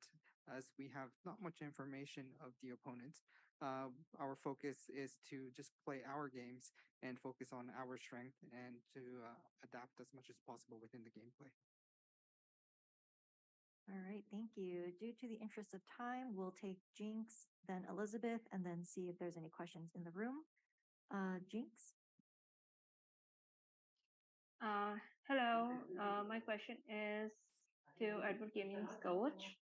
as we have not much information of the opponents, our focus is to just play our games and focus on our strength and to adapt as much as possible within the gameplay. All right, thank you. Due to the interest of time, we'll take Jinx, then Elizabeth, and then see if there's any questions in the room. Jinx? Hello, my question is to Edward Gaming's coach.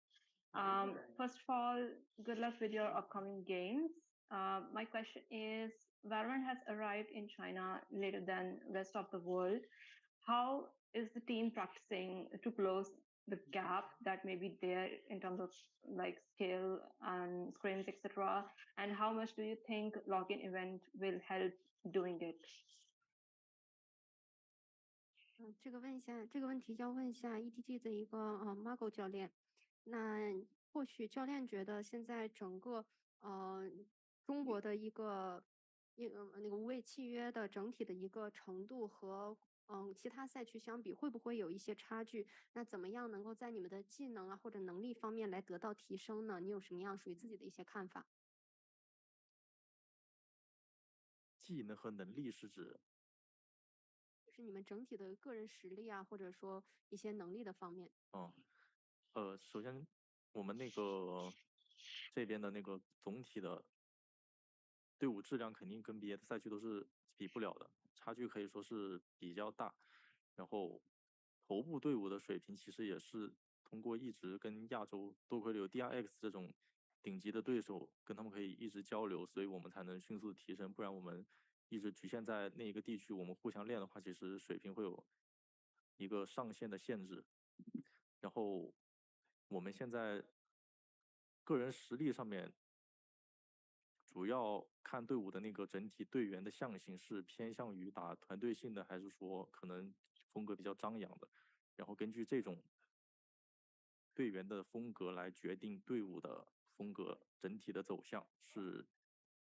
First of all, good luck with your upcoming games. My question is, VALORANT has arrived in China later than rest of the world. How is the team practicing to close the gap that may be there in terms of like skill and scrims, etc.? And how much do you think login event will help doing it? 这个问题要问一下 EDG 的一个Margo 教练。那或许教练觉得现在整个中国的一个那个无畏契约的整体的一个程度和其他赛区相比，会不会有一些差距？那怎么样能够在你们的技能啊或者能力方面来得到提升呢？你有什么样属于自己的一些看法？技能和能力是指就是你们整体的个人实力啊，或者说一些能力的方面。首先我们那个这边的那个总体的队伍质量肯定跟别的赛区都是比不了的，差距可以说是比较大。然后头部队伍的水平其实也是通过一直跟亚洲多亏了有 DRX 这种顶级的对手，跟他们可以一直交流，所以我们才能迅速提升。不然我们一直局限在那一个地区，我们互相练的话，其实水平会有一个上限的限制。然后我们现在个人实力上面，主要看队伍的那个整体队员的象性是偏向于打团队性的，还是说可能风格比较张扬的，然后根据这种队员的风格来决定队伍的风格整体的走向，是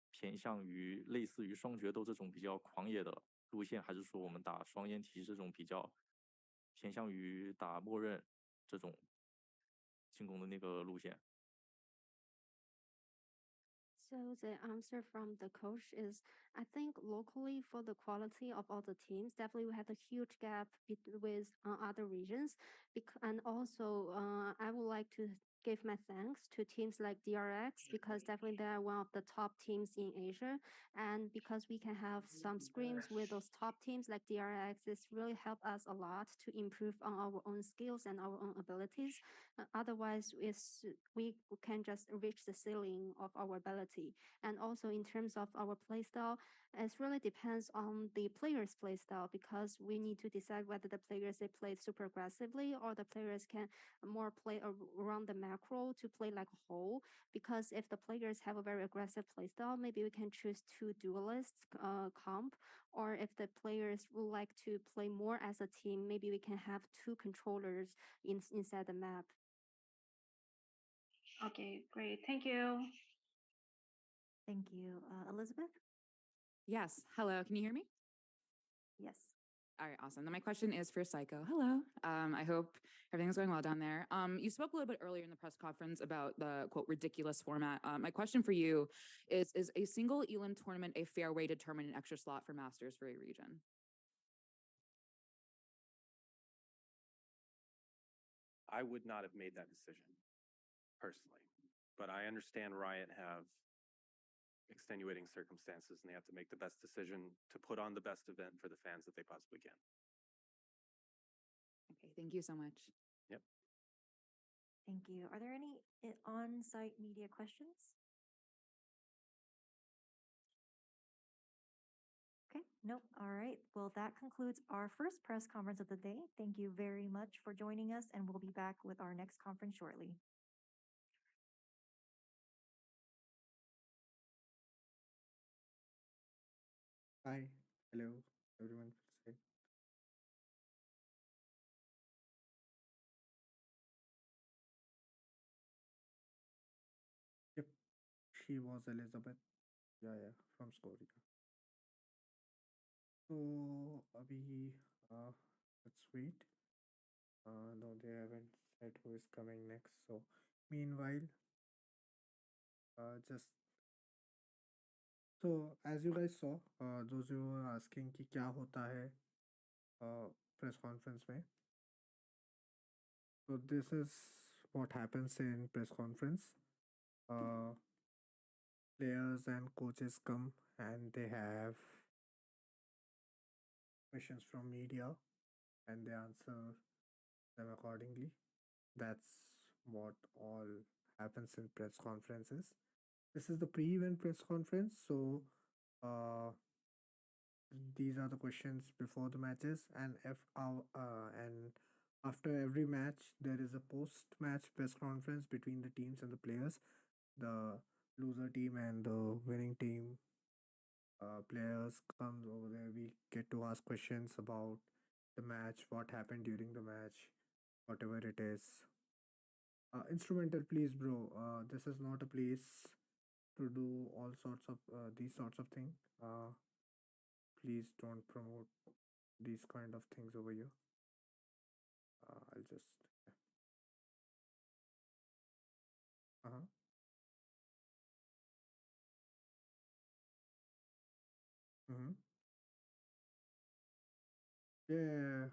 偏向于类似于双决斗这种比较狂野的路线，还是说我们打双烟体这种比较偏向于打默认这种进攻的那个路线？ So the answer from the coach is, I think locally for the quality of all the teams, definitely we have a huge gap with other regions. And also, I would like to give my thanks to teams like DRX because definitely they are one of the top teams in Asia. And because we can have some scrims with those top teams like DRX, it's really helped us a lot to improve on our own skills and our own abilities. Otherwise, we can just reach the ceiling of our ability. And also in terms of our playstyle, it really depends on the player's playstyle because we need to decide whether the players they play super aggressively or the players can more play around the macro to play like a whole. Because if the players have a very aggressive playstyle, maybe we can choose two duelists comp, or if the players would like to play more as a team, maybe we can have two controllers inside the map. Okay, great. Thank you. Thank you. Elizabeth? Yes. Hello. Can you hear me? Yes. All right. Awesome. Then my question is for Psycho. Hello. I hope everything's going well down there. You spoke a little bit earlier in the press conference about the quote ridiculous format. My question for you is a single Elam tournament a fair way to determine an extra slot for Masters for a region? I would not have made that decision personally, but I understand Riot have extenuating circumstances and they have to make the best decision to put on the best event for the fans that they possibly can. Okay. Thank you so much. Yep. Thank you. Are there any on-site media questions? Okay, nope. All right. Well, that concludes our first press conference of the day. Thank you very much for joining us, and we'll be back with our next conference shortly. Hi, hello, everyone. Say. Yep, she was Elizabeth. Yeah, from Scoria. So, Abhi, let's wait. No, they haven't said who is coming next. So, meanwhile, just so as you guys saw, those who were asking कि क्या होता है press conference में. So this is what happens in press conference. Players and coaches come and they have questions from media and they answer them accordingly. That's what all happens in press conferences. This is the pre-event press conference, so these are the questions before the matches, and after every match there is a post-match press conference between the teams and the players. The loser team and the winning team players comes over there. We get to ask questions about the match, what happened during the match, whatever it is. Instrumental, please, bro. This is not a place to do all sorts of these sorts of things. Please don't promote these kind of things over here. I'll just. Uh huh. Mm-hmm. Yeah.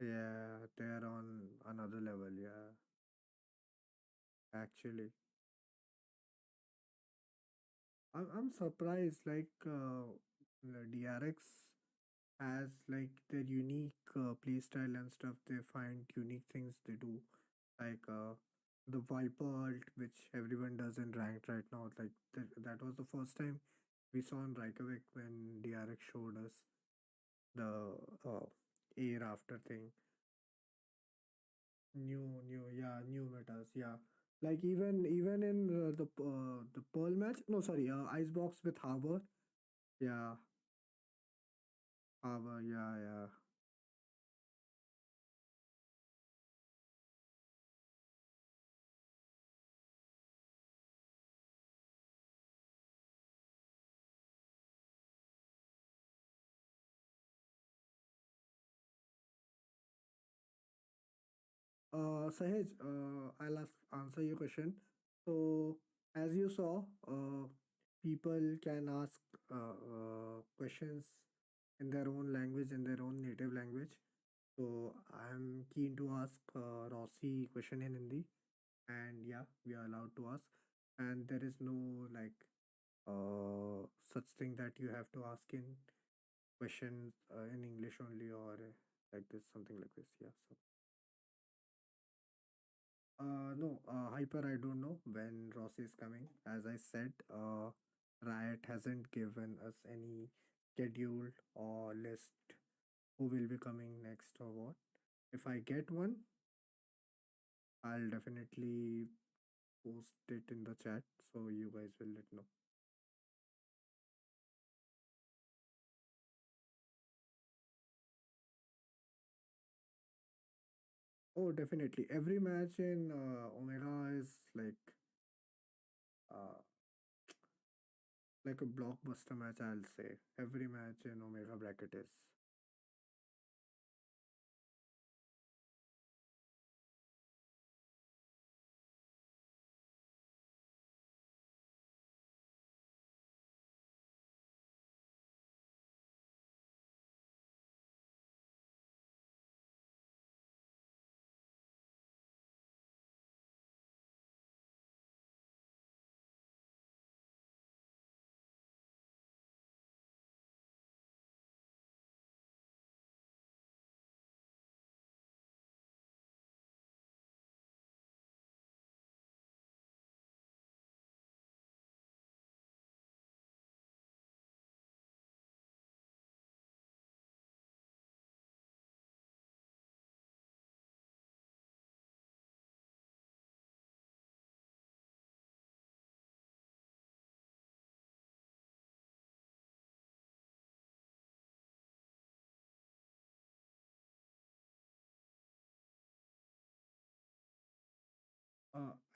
Yeah, they're on another level. Yeah, actually, I'm surprised. Like DRX has like their unique play style and stuff. They find unique things they do, like the Viper ult, which everyone does in ranked right now. Like that was the first time we saw in Reykjavik when DRX showed us the air after thing. New metas, yeah. Like even in the Pearl match, no, sorry, Icebox with Harbor, yeah, Harbor, yeah. Sahej, I'll answer your question. So as you saw, people can ask questions in their own language, in their own native language. So I'm keen to ask Rossi question in Hindi, and yeah, we are allowed to ask. And there is no like such thing that you have to ask in questions in English only or like this, something like this. Yeah. So no, Hyper, I don't know when Rossi is coming. As I said, Riot hasn't given us any schedule or list who will be coming next or what. If I get one, I'll definitely post it in the chat so you guys will let know. Oh, definitely. Every match in Omega is uh, like a blockbuster match, I'll say. Every match in Omega bracket is.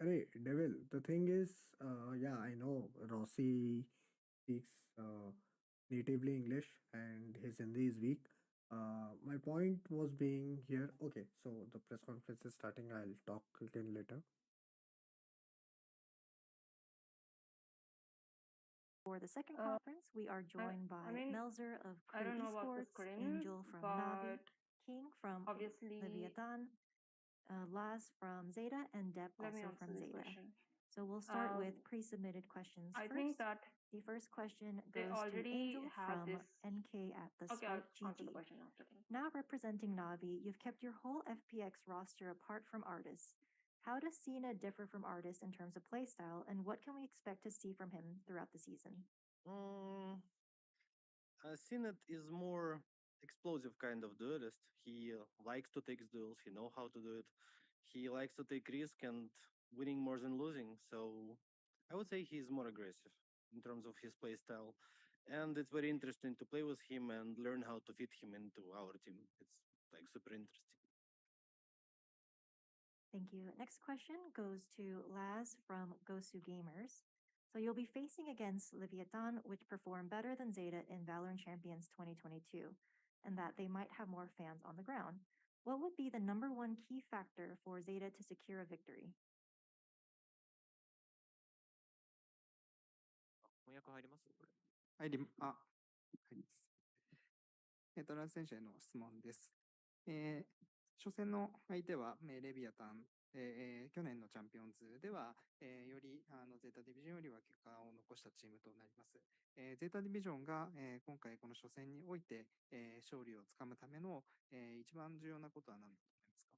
Arey, Devil, the thing is, yeah, I know Rossi speaks natively English and his Hindi is weak. My point was being here. Okay, so the press conference is starting. I'll talk again later. For the second conference, we are joined by Melzer of I Crew don't know about the Esports, scrims, Angel from Navi, but King from obviously, Leviathan, Laz from Zeta, and Deb let me also answer from this Zeta. question. So we'll start with pre-submitted questions I first. think that The first question they goes to already Angel have from this. NK at the Okay, Swipe I'll answer the GG. question after that. Now representing Navi, you've kept your whole FPX roster apart from Artis. How does Cena differ from Artis in terms of playstyle, and what can we expect to see from him throughout the season? Sinet is more explosive kind of duelist. He likes to take duels. He know how to do it. He likes to take risk and winning more than losing. So I would say he's more aggressive in terms of his play style. And it's very interesting to play with him and learn how to fit him into our team. It's like super interesting. Thank you. Next question goes to Laz from Gosu Gamers. So you'll be facing against Leviathan, which performed better than Zeta in Valorant Champions 2022, and that they might have more fans on the ground. What would be the number one key factor for Zeta to secure a victory? 翻訳入りますこれ。入ります。ラン選手への質問です。初戦の相手は、レビアタン、去年のチャンピオンズでは、よりゼータディビジョンよりは結果を残したチームとなります。ゼータディビジョンが、今回この初戦において、勝利をつかむための、一番重要なことは何だと思いますか？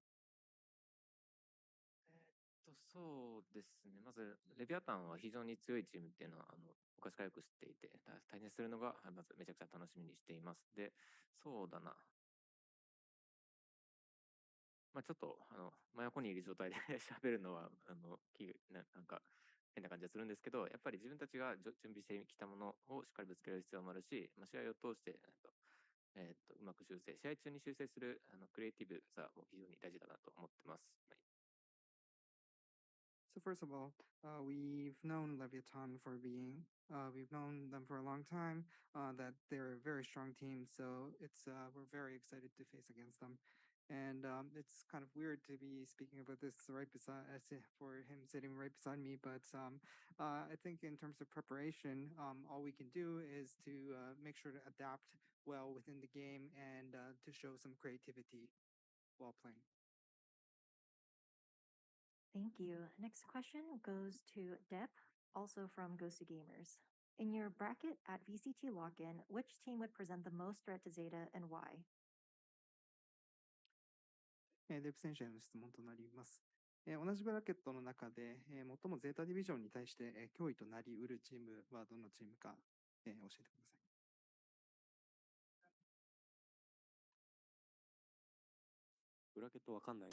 そうですね。まず、レビアタンは非常に強いチームっていうのは、昔からよく知っていて、対戦するのが、まずめちゃくちゃ楽しみにしています。で、そうだな。ちょっと、真横にいる状態で喋るのは、なんか、変な感じがするんですけど、やっぱり自分たちが準備してきたものをしっかりぶつける必要もあるし、試合を通して、うまく修正、試合中に修正するクリエイティブさも非常に大事だなと思ってます。So first of all, we've known Leviathan for we've known them for a long time, that they're a very strong team. So we're very excited to face against them. And it's kind of weird to be speaking about this right beside for him sitting right beside me. But I think in terms of preparation, all we can do is to make sure to adapt well within the game and to show some creativity while playing. Thank you. Next question goes to Dep, also from Ghost to Gamers. In your bracket at VCT lock-in, which team would present the most threat to Zeta and why? デブ選手への質問となります。同じブラケットの中で、最もゼータディビジョンに対して、脅威となりうるチームはどのチームか、教えてください。ブラケットわかんない。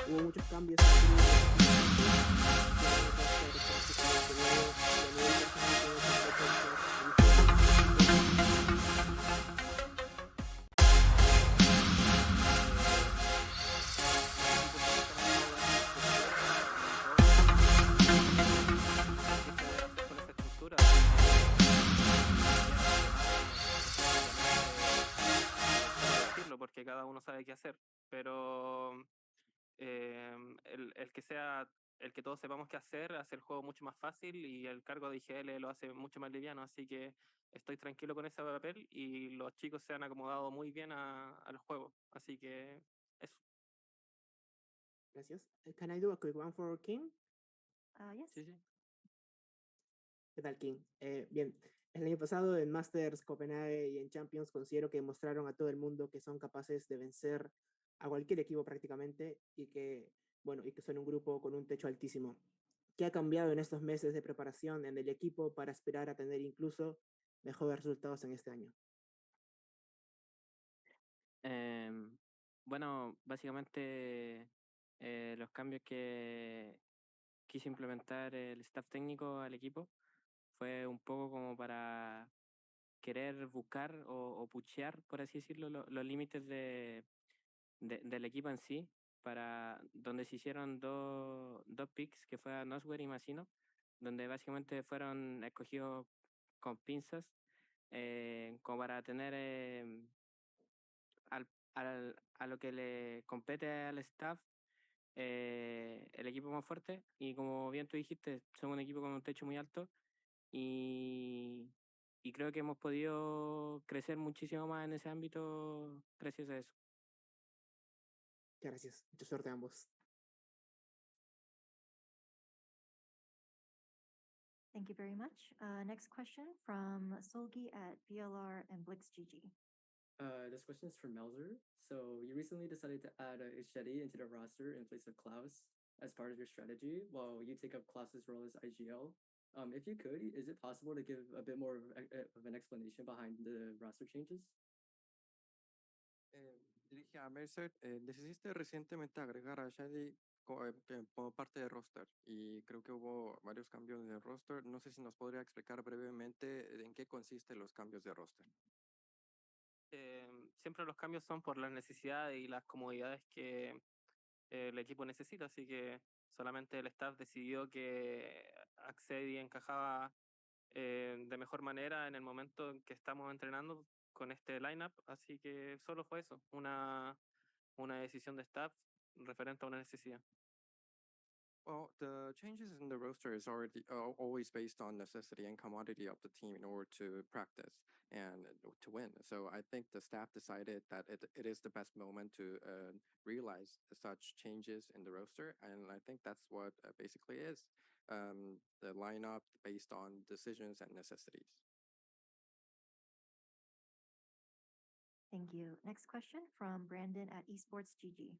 hubo muchos cambios. Porque cada uno sabe qué hacer, pero el que sea, el que todos sepamos qué hacer, hace el juego mucho más fácil y el cargo de IGL lo hace mucho más liviano, así que estoy tranquilo con ese papel y los chicos se han acomodado muy bien al juego, así que eso. Gracias. Can I do a quick one for King? Yes. Sí, sí. ¿Qué tal, King? Bien, el año pasado en Masters, Copenhague y en Champions considero que mostraron a todo el mundo que son capaces de vencer a cualquier equipo prácticamente y que, bueno, y que son un grupo con un techo altísimo. ¿Qué ha cambiado en estos meses de preparación en el equipo para aspirar a tener incluso mejores resultados en este año? Bueno, básicamente los cambios que quiso implementar el staff técnico al equipo fue un poco como para querer buscar o puchear, por así decirlo, los límites del equipo en sí, para donde se hicieron dos picks, que fue a Nosware y Masino, donde básicamente fueron escogidos con pinzas, como para tener a lo que le compete al staff el equipo más fuerte. Y como bien tú dijiste, son un equipo con un techo muy alto y y creo que hemos podido crecer muchísimo más en ese ámbito gracias a eso. Muchas gracias. Mucha suerte a ambos. Thank you very much. Next question from Solgi at VLR and Blix GG. This question is from Melzer. So you recently decided to add Ishedi into the roster in place of Klaus as part of your strategy while you take up Klaus's role as IGL. If you could, is it possible to give a bit more of an explanation behind the roster changes? Dirige a Mercer, decidiste recientemente agregar a Shady como parte del roster y creo que hubo varios cambios en el roster. No sé si nos podría explicar brevemente en qué consisten los cambios de roster. Siempre los cambios son por las necesidades y las comodidades que el equipo necesita, así que solamente el staff decidió que Accedi encajaba de mejor manera en el momento en que estamos entrenando con este lineup, así que solo fue eso, una decisión de staff referente a una necesidad. Well, the changes in the roster is already always based on necessity and commodity of the team in order to practice and to win. So I think the staff decided that it is the best moment to realize such changes in the roster, and I think that's what basically is the lineup based on decisions and necessities. Thank you. Next question from Brandon at Esports GG.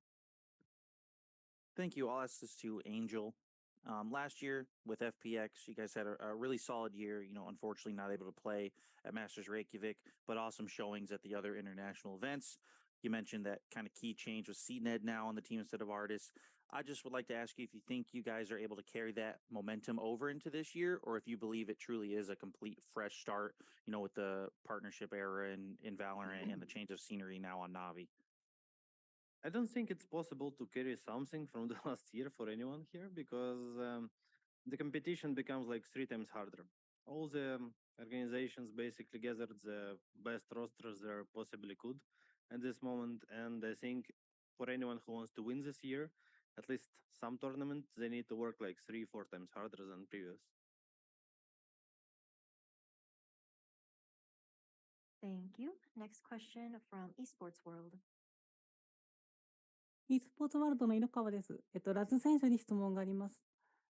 Thank you. I'll ask this to Angel. Last year with FPX, you guys had a really solid year. You know, unfortunately, not able to play at Masters Reykjavik, but awesome showings at the other international events. You mentioned that kind of key change with CNED now on the team instead of Artis. I just would like to ask you if you think you guys are able to carry that momentum over into this year, or if you believe it truly is a complete fresh start, you know, with the partnership era in Valorant and the change of scenery now on Navi. I don't think it's possible to carry something from the last year for anyone here because the competition becomes like 3 times harder. All the organizations basically gathered the best rosters they possibly could at this moment, and I think for anyone who wants to win this year, at least some tournament, they need to work like 3-4 times harder than previous. Thank you. Next question from Esports World. e スポーツワールドの井川です。ラズ選手に質問があります。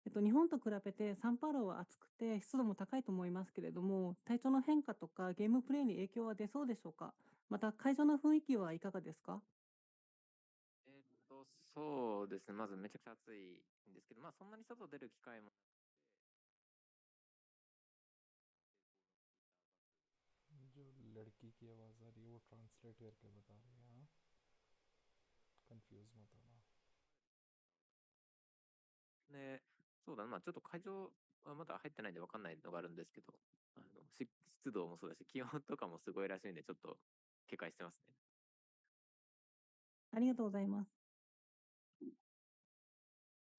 日本と比べてサンパウロは暑くて湿度も高いと思いますけれども、体調の変化とかゲームプレイに影響は出そうでしょうか。また会場の雰囲気はいかがですか。そうですね、まずめちゃくちゃ暑いんですけど、まあそんなに外出る機会もजो लड़की की आवाज़ आ रही है वो translate करके बता रहे हैं। हाँ, कंफ्यूज मत होना।ね、そうだな、まあちょっと会場はまだ入ってないんで分かんないのがあるんですけど、湿度もそうだし、気温とかもすごいらしいんで、ちょっと警戒してますね。ありがとうございます。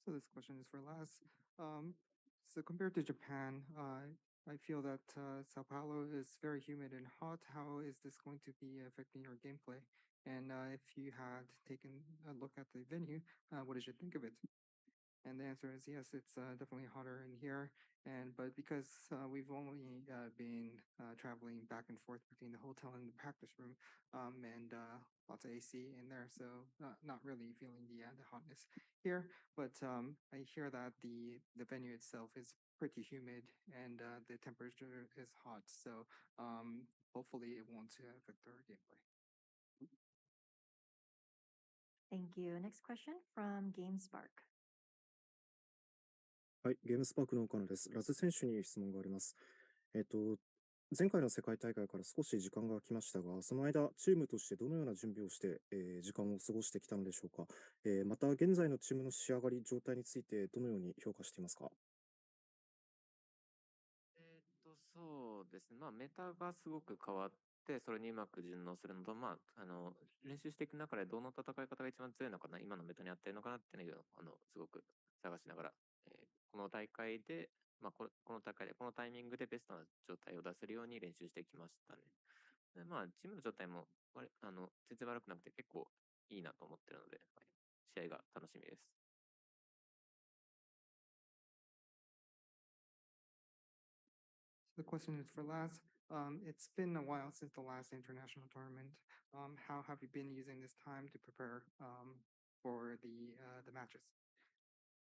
So this question is for Laz. So compared to Japan, I feel that Sao Paulo is very humid and hot. How is this going to be affecting your gameplay? And if you had taken a look at the venue, what did you think of it? And the answer is yes, it's definitely hotter in here. But because we've only been traveling back and forth between the hotel and the practice room, and lots of AC in there, so not really feeling the hotness here. But I hear that the venue itself is pretty humid and the temperature is hot, so hopefully it won't affect our gameplay. Thank you. Next question from GameSpark. はい、ゲームスパークの岡野です。ラズ選手に質問があります。前回の世界大会から少し時間が空きましたが、その間、チームとしてどのような準備をして、時間を過ごしてきたのでしょうか。また、現在のチームの仕上がり、状態についてどのように評価していますか。そうですね、まあメタがすごく変わって、それにうまく順応するのと、まあ、練習していく中でどの戦い方が一番強いのかな、今のメタに合ってるのかなっていうのをすごく探しながら、この大会で、まあ、この大会で、このタイミングでベストな状態を出せるように練習してきましたね。でまあ、チームの状態も全然悪くなくて結構いいなと思ってるので、試合が楽しみです。The question is for Laz. It's been a while since the last international tournament. How have you been using this time to prepare for the matches?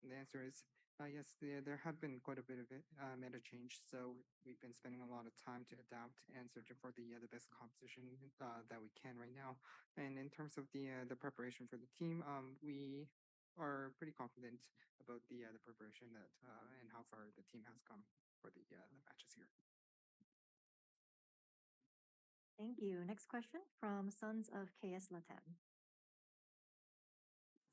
And the answer is yes. There have been quite a bit of it meta change, so we've been spending a lot of time to adapt and searching for the best composition that we can right now. And in terms of the preparation for the team, we are pretty confident about the preparation that and how far the team has come for the matches here. Thank you. Next question from Sons of KS Latam.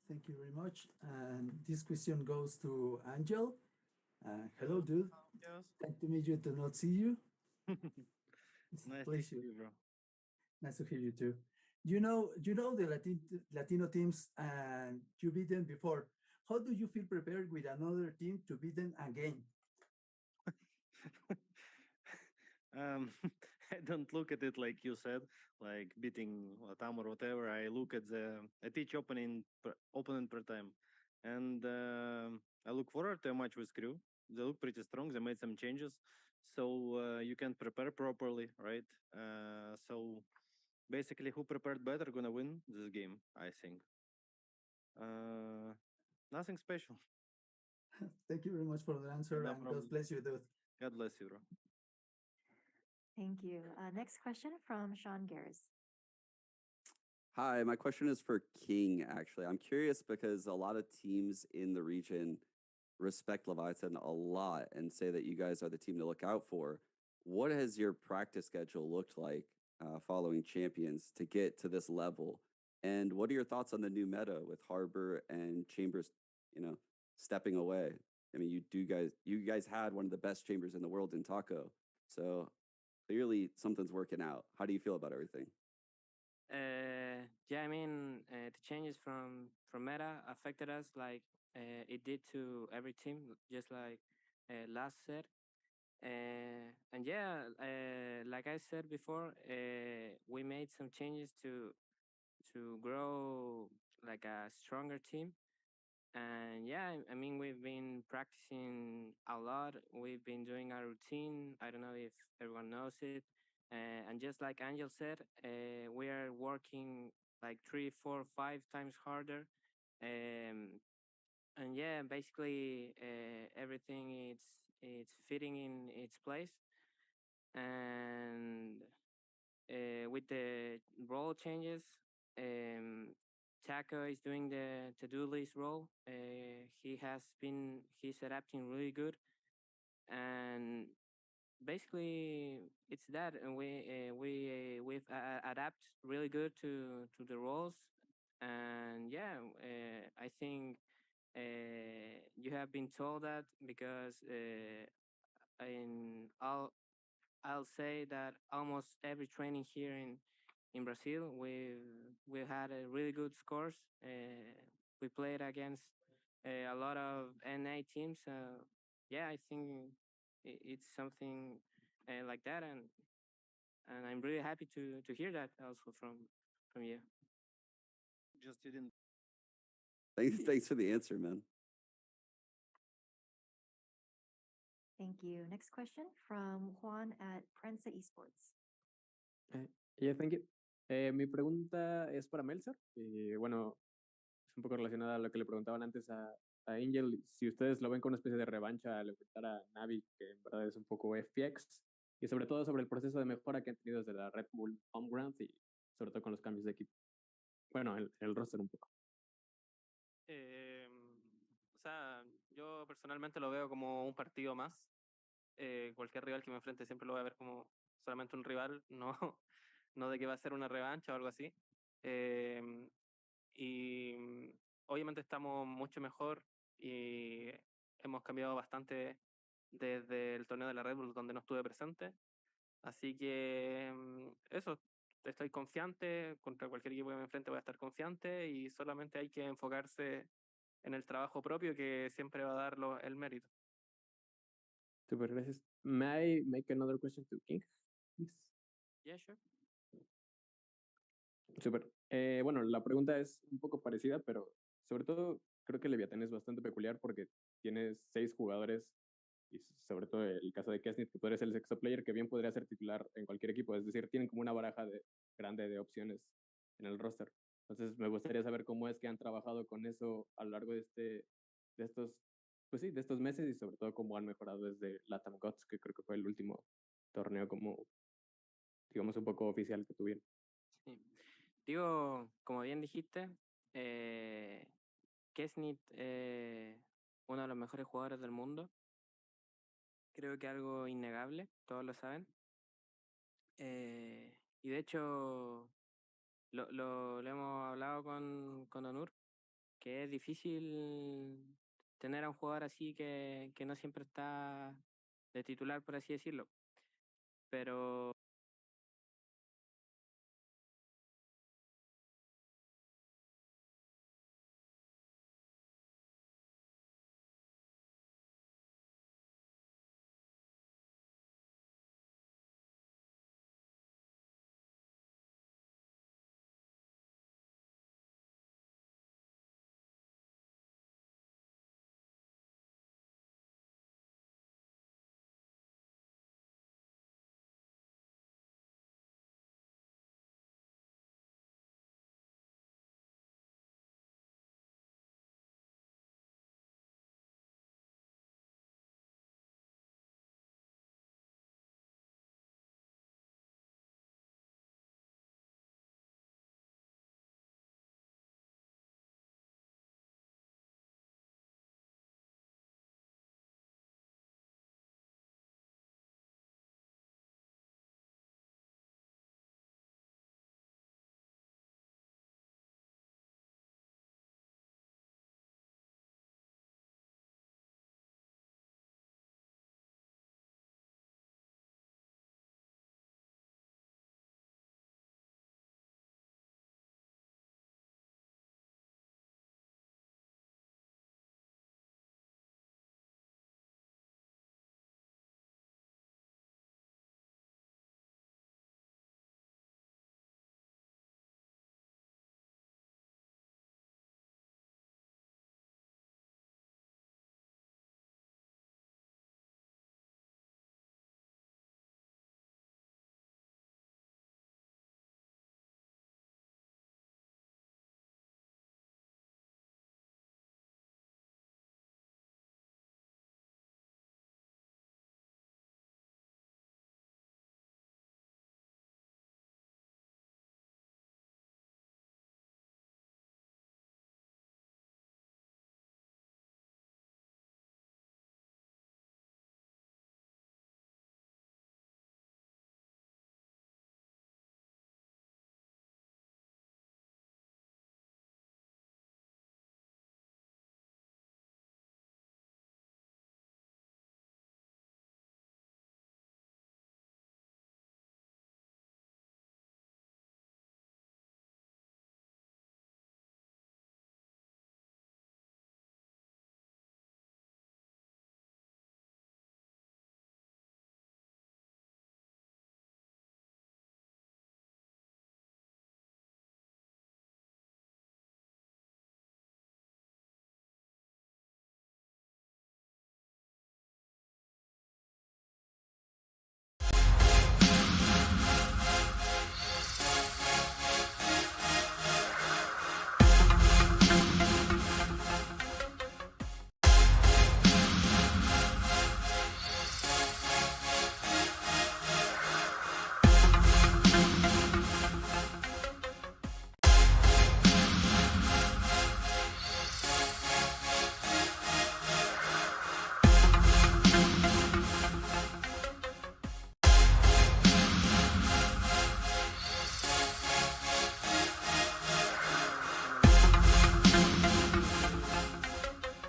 Thank you very much. And this question goes to Angel. Hello, dude. Yes. Glad to meet you, to not see you. It's a Nice to pleasure. see you, bro. Nice to hear you too. You know the Latino teams, and you beat them before. How do you feel prepared with another team to beat them again? I don't look at it like you said, like beating Latam or whatever. I look at each opponent per time, and I look forward to a match with Crew. They look pretty strong. They made some changes, so you can prepare properly, right? So basically, who prepared better gonna win this game, I think. Nothing special. Thank you very much for the answer, No and God problem. bless you, dude. God bless you, bro. Thank you. Next question from Sean Garris. Hi, my question is for King, actually. I'm curious because a lot of teams in the region respect Leviathan a lot and say that you guys are the team to look out for. What has your practice schedule looked like following champions to get to this level? And what are your thoughts on the new meta with Harbor and Chambers, stepping away? I mean, you guys had one of the best chambers in the world in Taco. So clearly something's working out. How do you feel about everything? Yeah, I mean, the changes from meta affected us like it did to every team, just like last said. And yeah, like I said before, we made some changes to grow like a stronger team. And yeah, I mean, we've been practicing a lot. We've been doing our routine. I don't know if everyone knows it. And just like Angel said, we are working like 3, 4, 5 times harder. And yeah, basically everything it's fitting in its place. And with the role changes, Taco is doing the to-do list role. He's adapting really good, and basically it's that, and we've adapt really good to the roles, and yeah, I think you have been told that because in all I'll say that almost every training here in Brazil, we had a really good scores. We played against a lot of NA teams. Yeah, I think it's something like that, and I'm really happy to hear that also from you. Just didn't. Thanks for the answer, man. Thank you. Next question from Juan at Prensa Esports. Yeah, thank you. Mi pregunta es para Melzer. Bueno, es un poco relacionada a lo que le preguntaban antes a Angel. Si ustedes lo ven como una especie de revancha al enfrentar a Navi, que en verdad es un poco FPX, y sobre todo sobre el proceso de mejora que han tenido desde la Red Bull Homeground y sobre todo con los cambios de equipo. Bueno, el roster un poco. O sea, yo personalmente lo veo como un partido más. Cualquier rival que me enfrente siempre lo voy a ver como solamente un rival, no, no de que va a ser una revancha o algo así. Y obviamente estamos mucho mejor y hemos cambiado bastante desde el torneo de la Red Bull donde no estuve presente. Así que eso, estoy confiante, contra cualquier equipo que me enfrente voy a estar confiante y solamente hay que enfocarse en el trabajo propio que siempre va a dar el mérito. Super, gracias. May I make another question to King, please? Yeah, sure. Super. Bueno, la pregunta es un poco parecida, pero sobre todo creo que Leviatán es bastante peculiar porque tiene 6 jugadores y sobre todo el caso de Kesnit, que podría ser el sexto player, que bien podría ser titular en cualquier equipo, es decir, tienen como una baraja grande de opciones en el roster. Entonces me gustaría saber cómo es que han trabajado con eso a lo largo de estos, pues sí, de estos meses y sobre todo cómo han mejorado desde Latam Gots, que creo que fue el último torneo como, digamos, un poco oficial que tuvieron. Sí. Digo, como bien dijiste, Kesnit, uno de los mejores jugadores del mundo. Creo que algo innegable, todos lo saben. Y de hecho, lo hemos hablado con Onur, que es difícil tener a un jugador así que no siempre está de titular, por así decirlo. Pero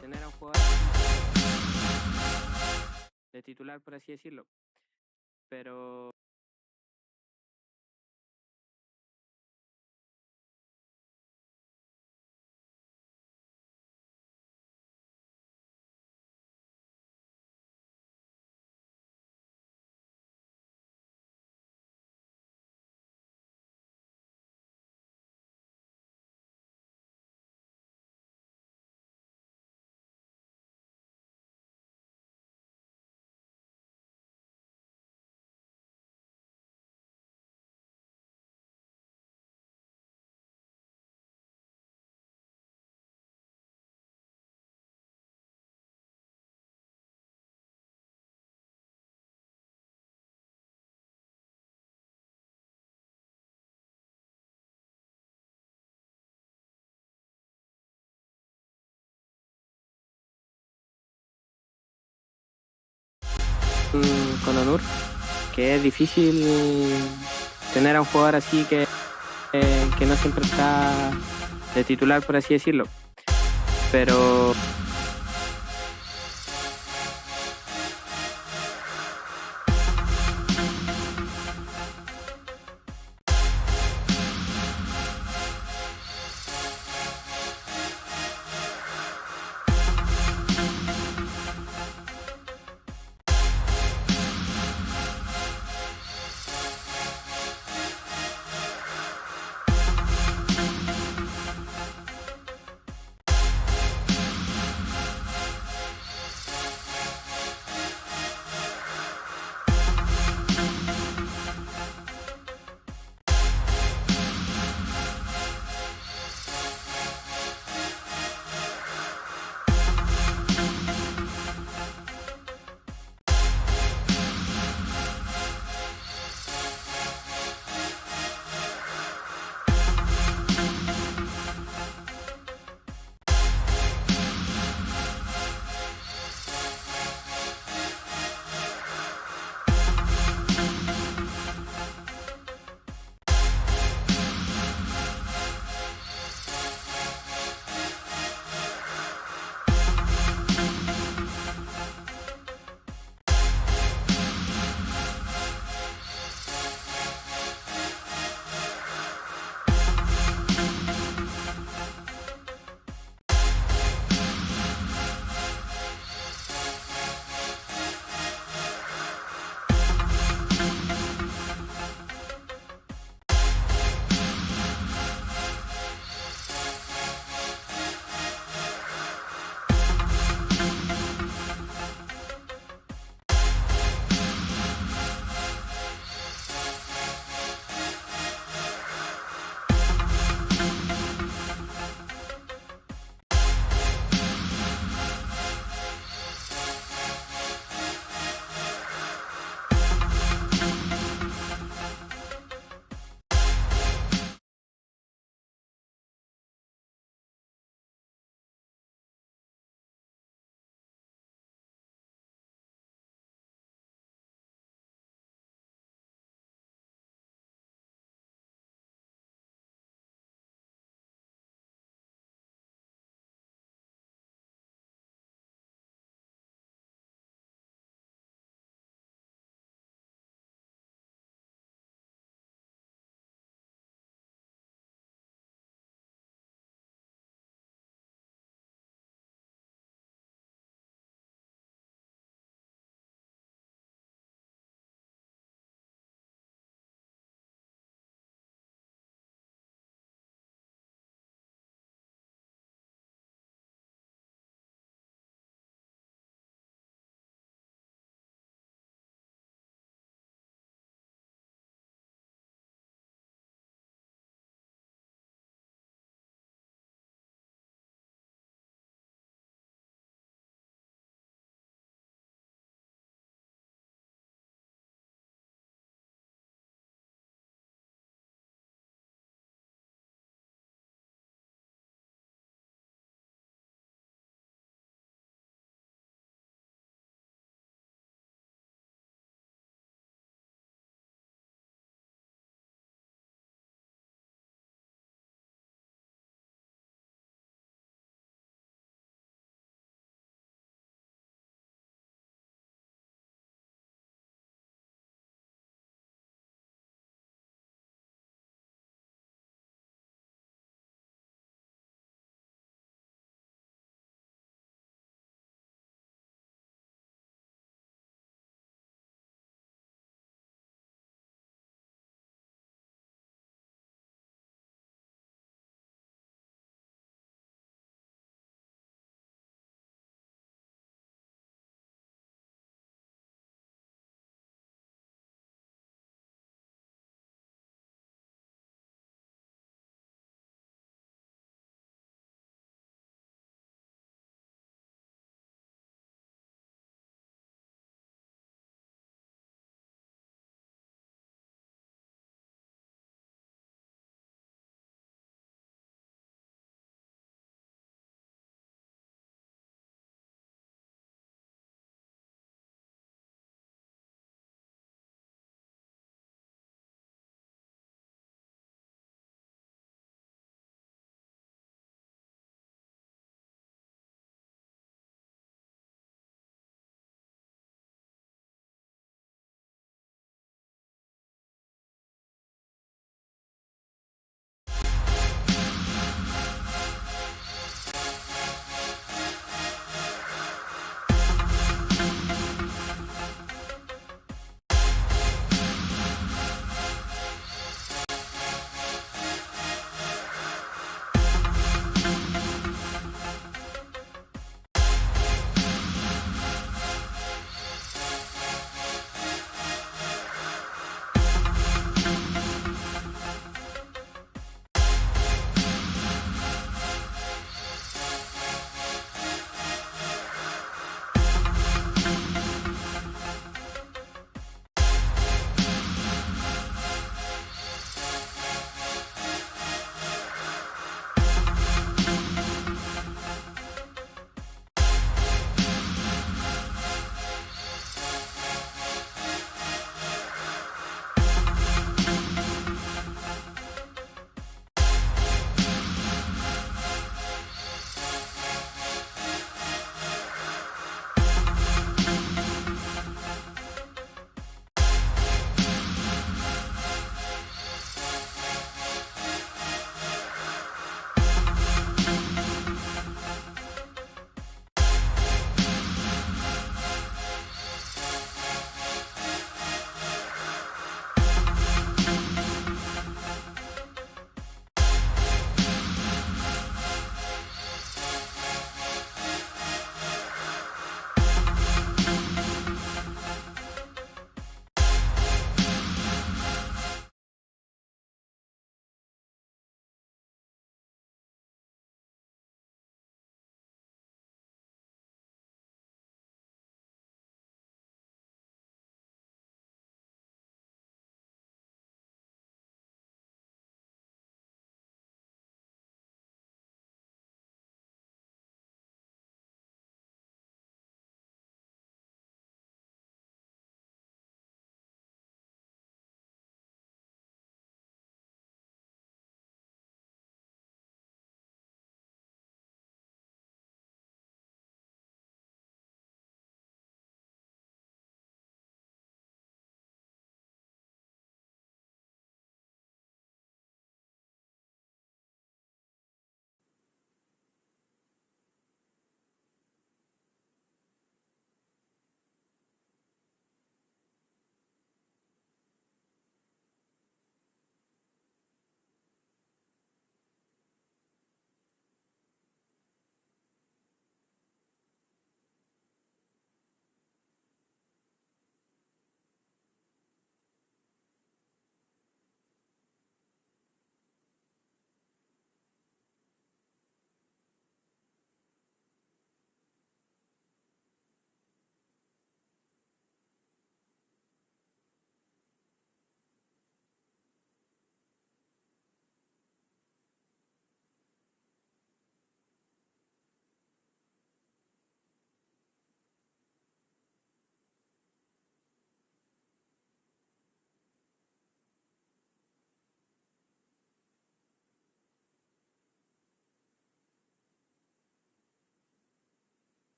tener a un jugador de titular, por así decirlo. Pero con Onur, que es difícil tener a un jugador así que no siempre está de titular, por así decirlo. Pero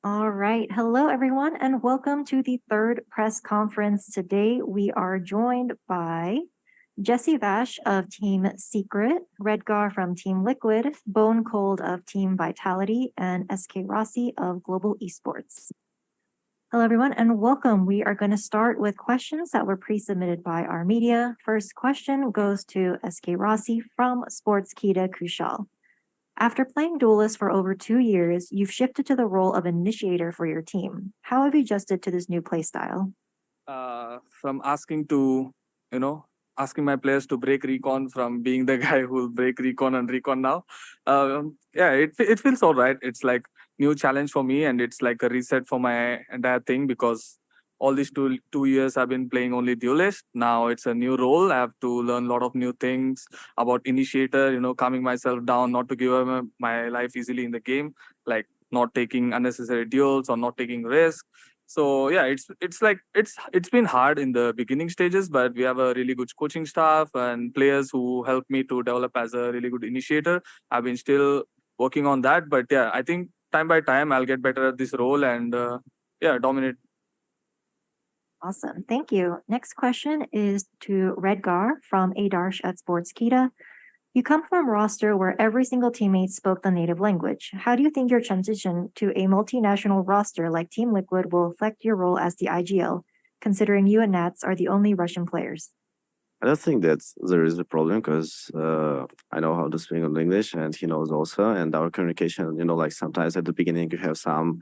All right. Hello, everyone, and welcome to the third press conference. Today, we are joined by Jesse Vash of Team Secret, Redgar from Team Liquid, Bone Cold of Team Vitality, and SK Rossi of Global Esports. Hello, everyone, and welcome. We are going to start with questions that were pre-submitted by our media. First question goes to SK Rossi from Sportskita Kushal. After playing Duelist for over 2 years, you've shifted to the role of initiator for your team. How have you adjusted to this new playstyle? From asking my players to break recon, from being the guy who will break recon and recon now. It feels all right. It's like new challenge for me, and it's like a reset for my entire thing, because all these two years I've been playing only Duelist. Now it's a new role. I have to learn a lot of new things about initiator, calming myself down, not to give up my life easily in the game, like not taking unnecessary duels or not taking risks. So yeah, it's been hard in the beginning stages, but we have a really good coaching staff and players who help me to develop as a really good initiator. I've been still working on that, but yeah, I think time by time I'll get better at this role and dominate. Awesome. Thank you. Next question is to Redgar from Adarsh at Sportskita. You come from a roster where every single teammate spoke the native language. How do you think your transition to a multinational roster like Team Liquid will affect your role as the IGL, considering you and Nats are the only Russian players? I don't think that there is a problem, because I know how to speak in English and he knows also. And our communication, like sometimes at the beginning you have some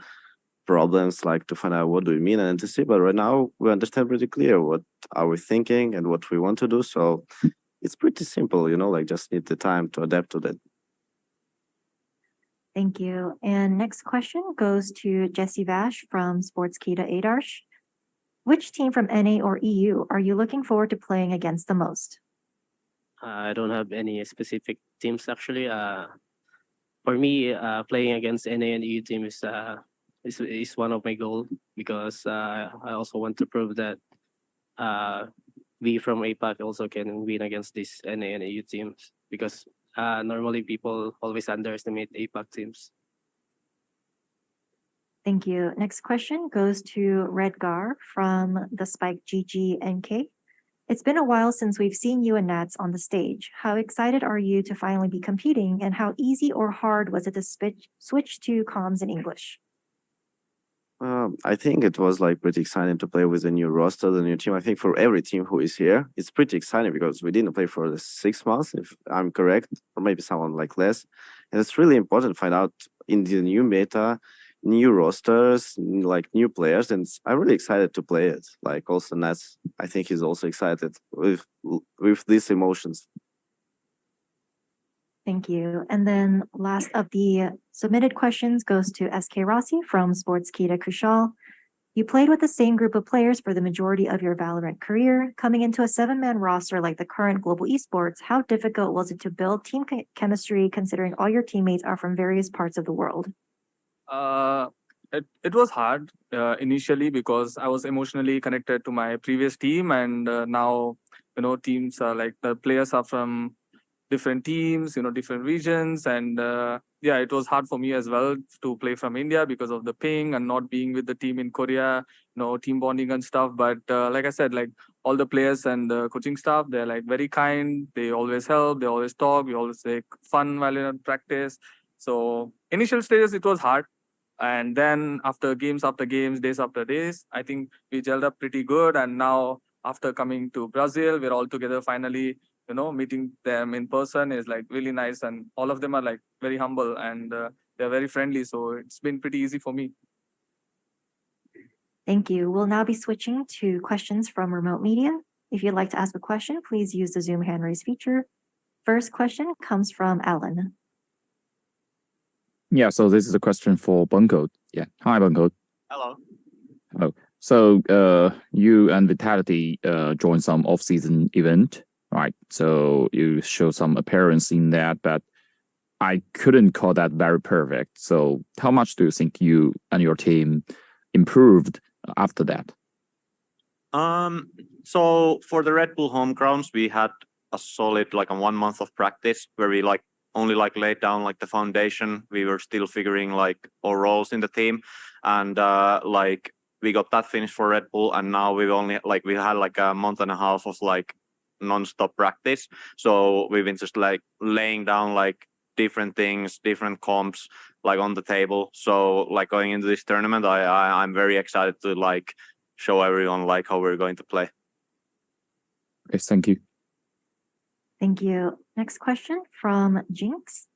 problems, like to find out what do we mean and to see. But right now we understand pretty clear what are we thinking and what we want to do. So it's pretty simple, like just need the time to adapt to that. Thank you. And next question goes to Jesse Vash from Sportskita Adarsh. Which team from NA or EU are you looking forward to playing against the most? I don't have any specific teams actually. For me, playing against NA and EU team is one of my goals, because I also want to prove that we from APAC also can win against these NA and EU teams, because normally people always underestimate APAC teams. Thank you. Next question goes to Redgar from the Spike GG NK. It's been a while since we've seen you and Nats on the stage. How excited are you to finally be competing, and how easy or hard was it to switch to comms in English? I think it was like pretty exciting to play with the new roster, the new team. I think for every team who is here, it's pretty exciting, because we didn't play for the 6 months, if I'm correct, or maybe someone like less. And it's really important to find out in the new meta, new rosters, like new players, and I'm really excited to play it. Like also Nats, I think he's also excited with these emotions. Thank you. And then last of the submitted questions goes to SK Rossi from Sportskita Kushal. You played with the same group of players for the majority of your Valorant career. Coming into a 7-man roster like the current Global Esports, how difficult was it to build team chemistry, considering all your teammates are from various parts of the world? It was hard initially, because I was emotionally connected to my previous team, and now teams are like the players are from different teams, different regions, and it was hard for me as well to play from India because of the ping and not being with the team in Korea, team bonding and stuff. But like I said, like all the players and the coaching staff, they're like very kind. They always help. They always talk. We always take fun Valorant practice. So initial stages it was hard, and then after games, days after days, I think we gelled up pretty good. And now after coming to Brazil, we're all together finally. Meeting them in person is like really nice, and all of them are like very humble, and they're very friendly. So it's been pretty easy for me. Thank you. We'll now be switching to questions from remote media. If you'd like to ask a question, please use the Zoom hand raise feature. First question comes from Alan. Yeah, so this is a question for Bunko. Yeah. Hi, Bunko. Hello. Hello. So you and Vitality joined some off-season event, right? So you show some appearance in that, but I couldn't call that very perfect. So how much do you think you and your team improved after that? So for the Red Bull home grounds, we had a solid like a 1 month of practice where we like only like laid down like the foundation. We were still figuring like our roles in the team, and like we got that finished for Red Bull, and now we had like a month and a half of like non-stop practice. So we've been just like laying down like different things, different comps like on the table. So like going into this tournament, I'm very excited to like show everyone like how we're going to play. Yes, thank you. Thank you. Next question from Jinx.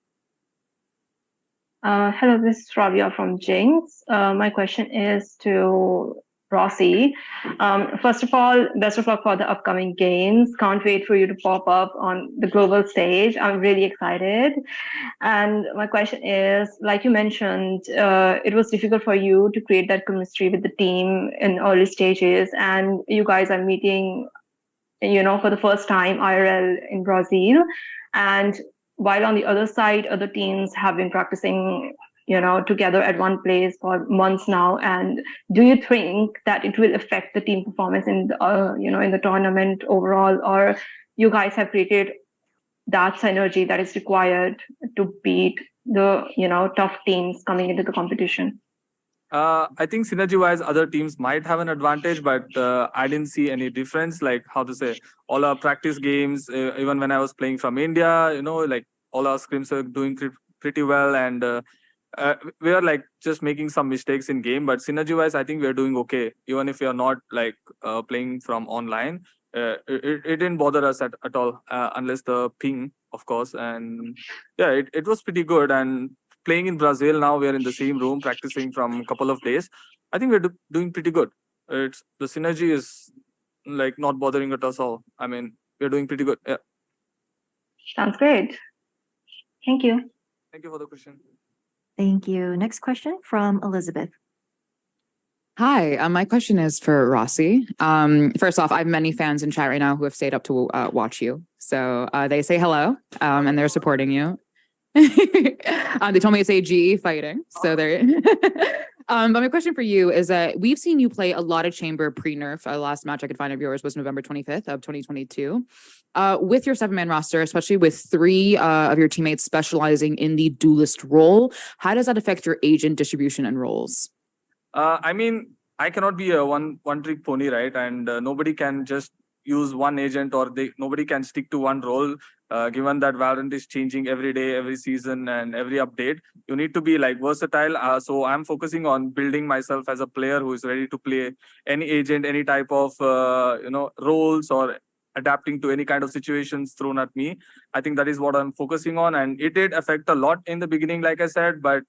Hello, this is Rabia from Jinx. My question is to Rossi. First of all, best of luck for the upcoming games. Can't wait for you to pop up on the global stage. I'm really excited. And my question is, like you mentioned, it was difficult for you to create that chemistry with the team in early stages, and you guys are meeting, for the first time IRL in Brazil. And while on the other side, other teams have been practicing, together at one place for months now. And do you think that it will affect the team performance in the tournament overall, or you guys have created that synergy that is required to beat the tough teams coming into the competition? I think synergy-wise, other teams might have an advantage, but I didn't see any difference. Like how to say, all our practice games, even when I was playing from India, like all our scrims are doing pretty well, and we are like just making some mistakes in game. But synergy-wise, I think we are doing okay, even if we are not like playing from online. It didn't bother us at all, unless the ping, of course. And yeah, it was pretty good. And playing in Brazil now, we are in the same room practicing from a couple of days. I think we're doing pretty good. The synergy is like not bothering us all. I mean, we're doing pretty good. Yeah. Sounds great. Thank you. Thank you for the question. Thank you. Next question from Elizabeth. Hi, my question is for Rossi. First off, I have many fans in chat right now who have stayed up to watch you. So they say hello, and they're supporting you. They told me it's AGE fighting. So they're but my question for you is that we've seen you play a lot of chamber pre-nerf. The last match I could find of yours was November 25th of 2022. With your 7-man roster, especially with 3 of your teammates specializing in the duelist role, how does that affect your agent distribution and roles? I mean, I cannot be a one-trick pony, right? And nobody can just use one agent, or nobody can stick to one role. Given that Valorant is changing every day, every season, and every update, you need to be like versatile. So I'm focusing on building myself as a player who is ready to play any agent, any type of roles, or adapting to any kind of situations thrown at me. I think that is what I'm focusing on, and it did affect a lot in the beginning, like I said, but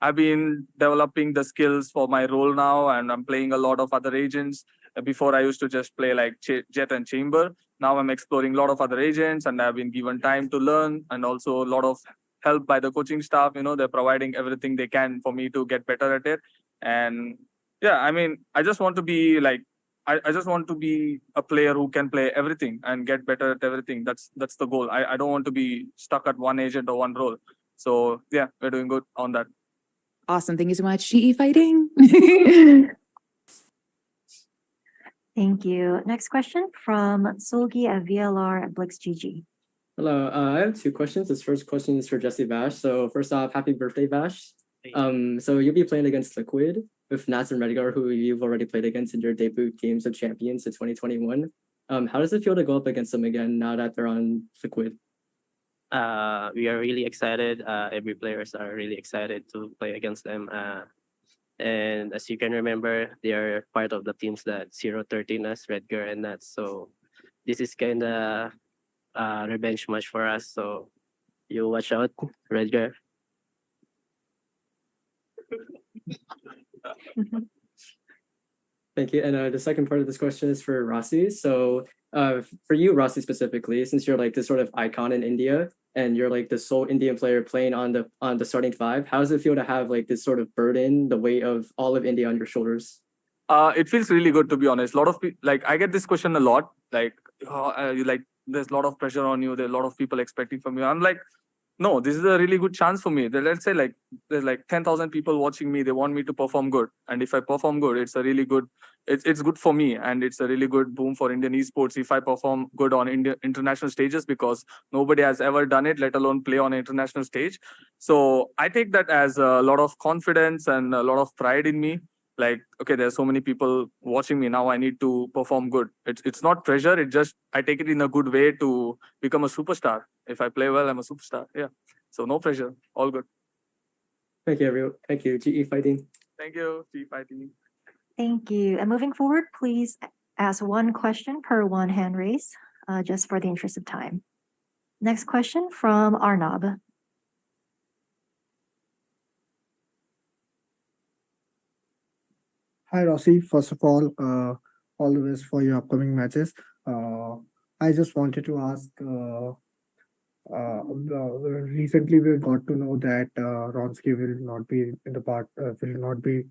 I've been developing the skills for my role now, and I'm playing a lot of other agents. Before I used to just play like Jet and Chamber. Now I'm exploring a lot of other agents, and I've been given time to learn, and also a lot of help by the coaching staff. They're providing everything they can for me to get better at it. And yeah, I mean, I just want to be like, I just want to be a player who can play everything and get better at everything. That's the goal. I don't want to be stuck at one agent or one role. So yeah, we're doing good on that. Awesome. Thank you so much. GE fighting. Thank you. Next question from Solgi at VLR at BlixGG. Hello, I have 2 questions. This first question is for Jesse Vash. So first off, happy birthday, Vash. So you'll be playing against Liquid with Nats and Redgar, who you've already played against in your debut Games of Champions in 2021. How does it feel to go up against them again now that they're on Liquid? We are really excited. Every players are really excited to play against them. And as you can remember, they are part of the teams that 0-13 us, Redgar and Nats. So this is kind of revenge match for us. So you watch out, Redgar. Thank you. And the second part of this question is for Rossi. So for you, Rossi, specifically, since you're like this sort of icon in India, and you're like the sole Indian player playing on the starting 5, how does it feel to have like this sort of burden, the weight of all of India on your shoulders? It feels really good, to be honest. A lot of people, like, I get this question a lot, like, there's a lot of pressure on you. There are a lot of people expecting from you. I'm like, No, this is a really good chance for me. Let's say like there's like 10,000 people watching me. They want me to perform good, and if I perform good, it's a really good. It's good for me, and it's a really good boom for Indian esports if I perform good on international stages, because nobody has ever done it, let alone play on an international stage. So I take that as a lot of confidence and a lot of pride in me. Like, okay, there's so many people watching me now. I need to perform good. It's not pressure. It just I take it in a good way to become a superstar. If I play well, I'm a superstar. Yeah. So no pressure. All good. Thank you, everyone. Thank you, GE Fighting. Thank you, G Fighting. Thank you. And moving forward, please ask one question per one hand raise, just for the interest of time. Next question from Arnab. Hi, Rossi. First of all the best for your upcoming matches. I just wanted to ask. Recently, we got to know that Ronsky will not be will not be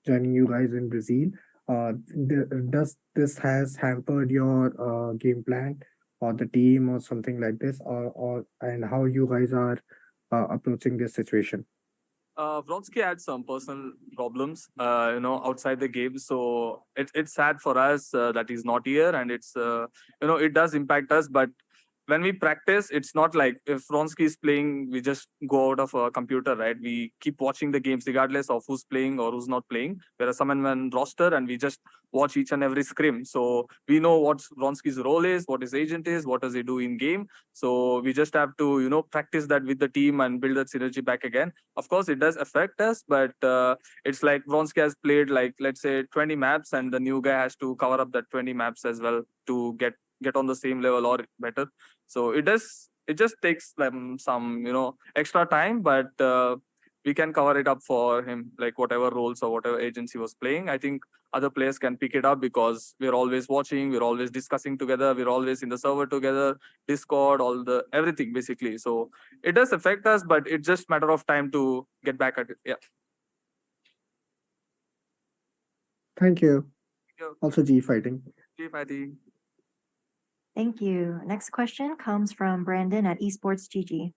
joining you guys in Brazil. Does this has hampered your game plan or the team or something like this, or and how you guys are approaching this situation? Vronsky had some personal problems, outside the game. So it's sad for us that he's not here, and it's it does impact us. But when we practice, it's not like if Vronsky is playing, we just go out of a computer, right? We keep watching the games regardless of who's playing or who's not playing. There are someone on roster, and we just watch each and every scrim. So we know what Vronsky's role is, what his agent is, what does he do in game. So we just have to practice that with the team and build that synergy back again. Of course, it does affect us, but it's like Vronsky has played like, let's say, 20 maps, and the new guy has to cover up that 20 maps as well to get on the same level or better. So it just takes them some extra time, but we can cover it up for him, like whatever roles or whatever agency was playing. I think other players can pick it up because we're always watching, we're always discussing together, we're always in the server together, Discord, everything basically. So it does affect us, but it's just matter of time to get back at it. Yeah. Thank you. Thank you. Also, G Fighting. G Fighting. Thank you. Next question comes from Brandon at Esports GG.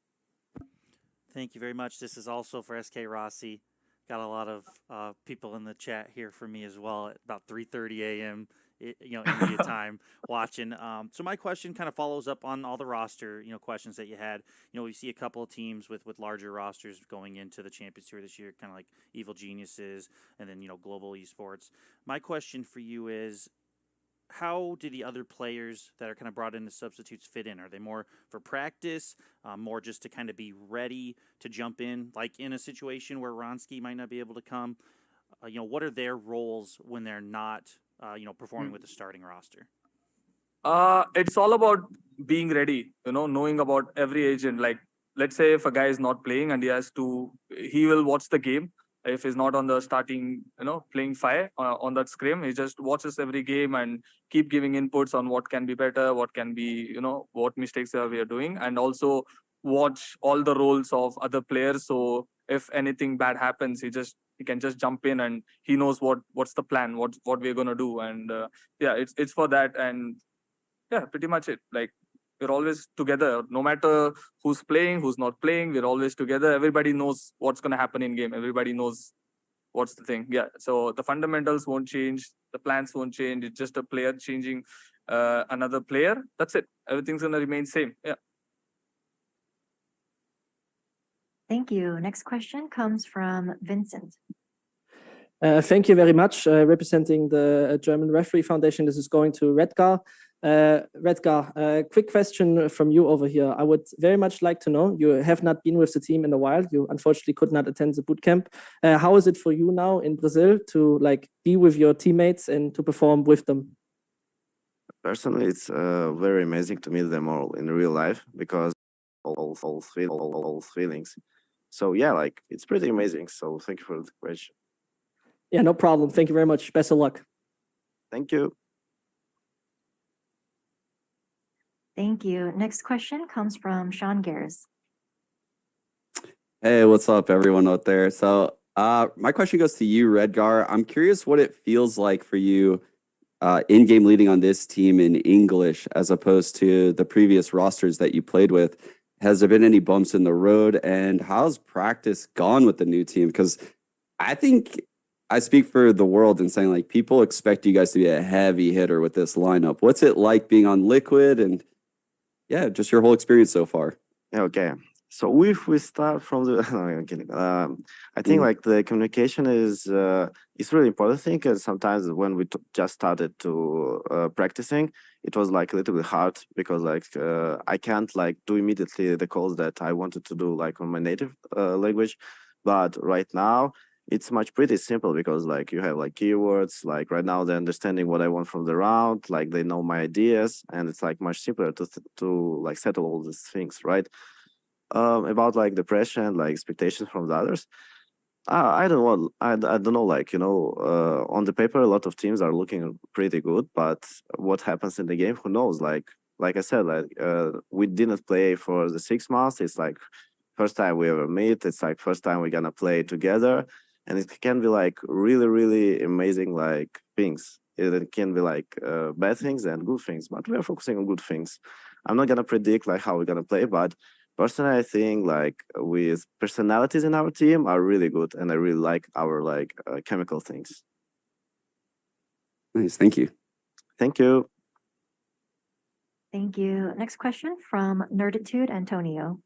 Thank you very much. This is also for SK Rossi. Got a lot of people in the chat here for me as well at about 3:30 a.m. India time watching. So my question kind of follows up on all the roster questions that you had. We see a couple of teams with larger rosters going into the Champions Tour this year, kind of like Evil Geniuses and then Global Esports. My question for you is, how do the other players that are kind of brought in as substitutes fit in? Are they more for practice, more just to kind of be ready to jump in, like in a situation where Ronsky might not be able to come? What are their roles when they're not, performing with the starting roster? It's all about being ready, knowing about every agent. Like, let's say if a guy is not playing and he will watch the game. If he's not on the starting, playing fire on that scrim, he just watches every game and keep giving inputs on what can be better, what can be, what mistakes we are doing, and also watch all the roles of other players. So if anything bad happens, he can just jump in and he knows what's the plan, what we're gonna do, and it's for that. And yeah, pretty much it. Like, we're always together, no matter who's playing, who's not playing. We're always together. Everybody knows what's going to happen in game. Everybody knows what's the thing. Yeah. So the fundamentals won't change. The plans won't change. It's just a player changing another player. That's it. Everything's going to remain same. Yeah. Thank you. Next question comes from Vincent. Thank you very much. Representing the German Referee Foundation, this is going to Redgar. Redgar, quick question from you over here. I would very much like to know, you have not been with the team in a while. You unfortunately could not attend the boot camp. How is it for you now in Brazil to be with your teammates and to perform with them? Personally, it's very amazing to meet them all in real life because all feelings. So yeah, it's pretty amazing. So thank you for the question. Yeah, no problem. Thank you very much. Best of luck. Thank you. Thank you. Next question comes from Sean Gares. Hey, what's up, everyone out there? So my question goes to you, Redgar. I'm curious what it feels like for you in-game leading on this team in English as opposed to the previous rosters that you played with. Has there been any bumps in the road? And how's practice gone with the new team? Because I think I speak for the world in saying like people expect you guys to be a heavy hitter with this lineup. What's it like being on Liquid and yeah, just your whole experience so far? Okay. So if we start from the, no, I'm kidding. I think like the communication is it's really important thing, because sometimes when we just started to practicing, it was like a little bit hard because like I can't like do immediately the calls that I wanted to do like on my native language, but right now it's much pretty simple because like you have like keywords, like right now they're understanding what I want from the round, like they know my ideas, and it's like much simpler to like settle all these things, right? About like the pressure and like expectations from the others. I don't know. I don't know. Like on the paper, a lot of teams are looking pretty good, but what happens in the game, who knows? Like I said, like we didn't play for the 6 months. It's like first time we ever meet. It's like first time we're gonna play together, and it can be like really, really amazing like things. It can be like bad things and good things, but we are focusing on good things. I'm not gonna predict like how we're gonna play, but personally, I think like with personalities in our team are really good, and I really like our like chemical things. Nice, thank you. Thank you. Thank you. Next question from Nerditude Antonio.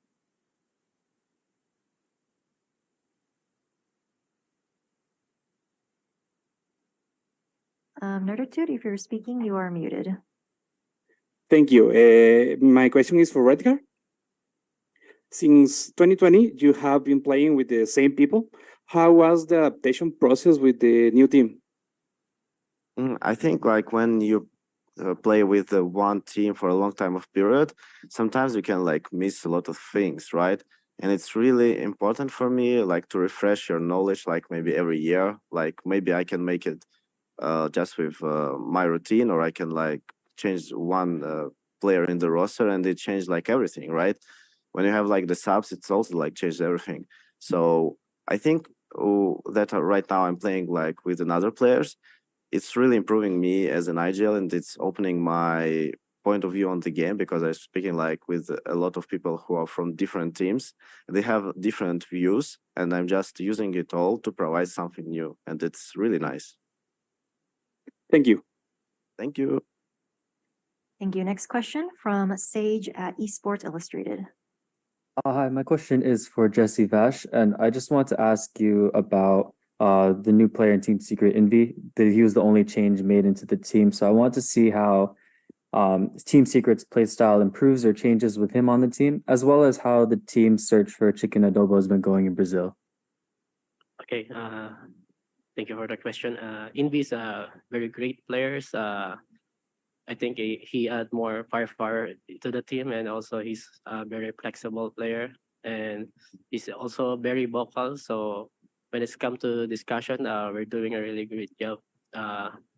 Nerditude, if you're speaking, you are muted. Thank you. My question is for Redgar. Since 2020, you have been playing with the same people. How was the adaptation process with the new team? I think like when you play with one team for a long time of period, sometimes you can like miss a lot of things, right? And it's really important for me like to refresh your knowledge, like maybe every year. Like maybe I can make it just with my routine, or I can like change one player in the roster and it changed like everything, right? When you have like the subs, it's also like changed everything. So I think that right now I'm playing like with another players. It's really improving me as an IGL, and it's opening my point of view on the game, because I'm speaking like with a lot of people who are from different teams. They have different views, and I'm just using it all to provide something new, and it's really nice. Thank you. Thank you. Thank you. Next question from Sage at Esports Illustrated. Hi, my question is for Jesse Vash, and I just want to ask you about the new player in Team Secret, Envy. That he was the only change made into the team. So I want to see how Team Secret's play style improves or changes with him on the team, as well as how the team search for chicken adobo has been going in Brazil. Okay, thank you for the question. Envy's a very great players. I think he add more firepower to the team, and also he's a very flexible player, and he's also very vocal. So when it's come to discussion, we're doing a really great job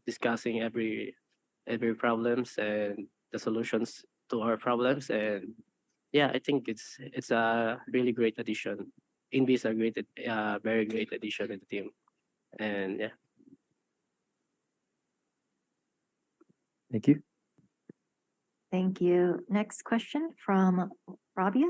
discussing every problems and the solutions to our problems. And yeah, I think it's a really great addition. Envy is a very great addition in the team, and yeah. Thank you. Thank you. Next question from Rabia.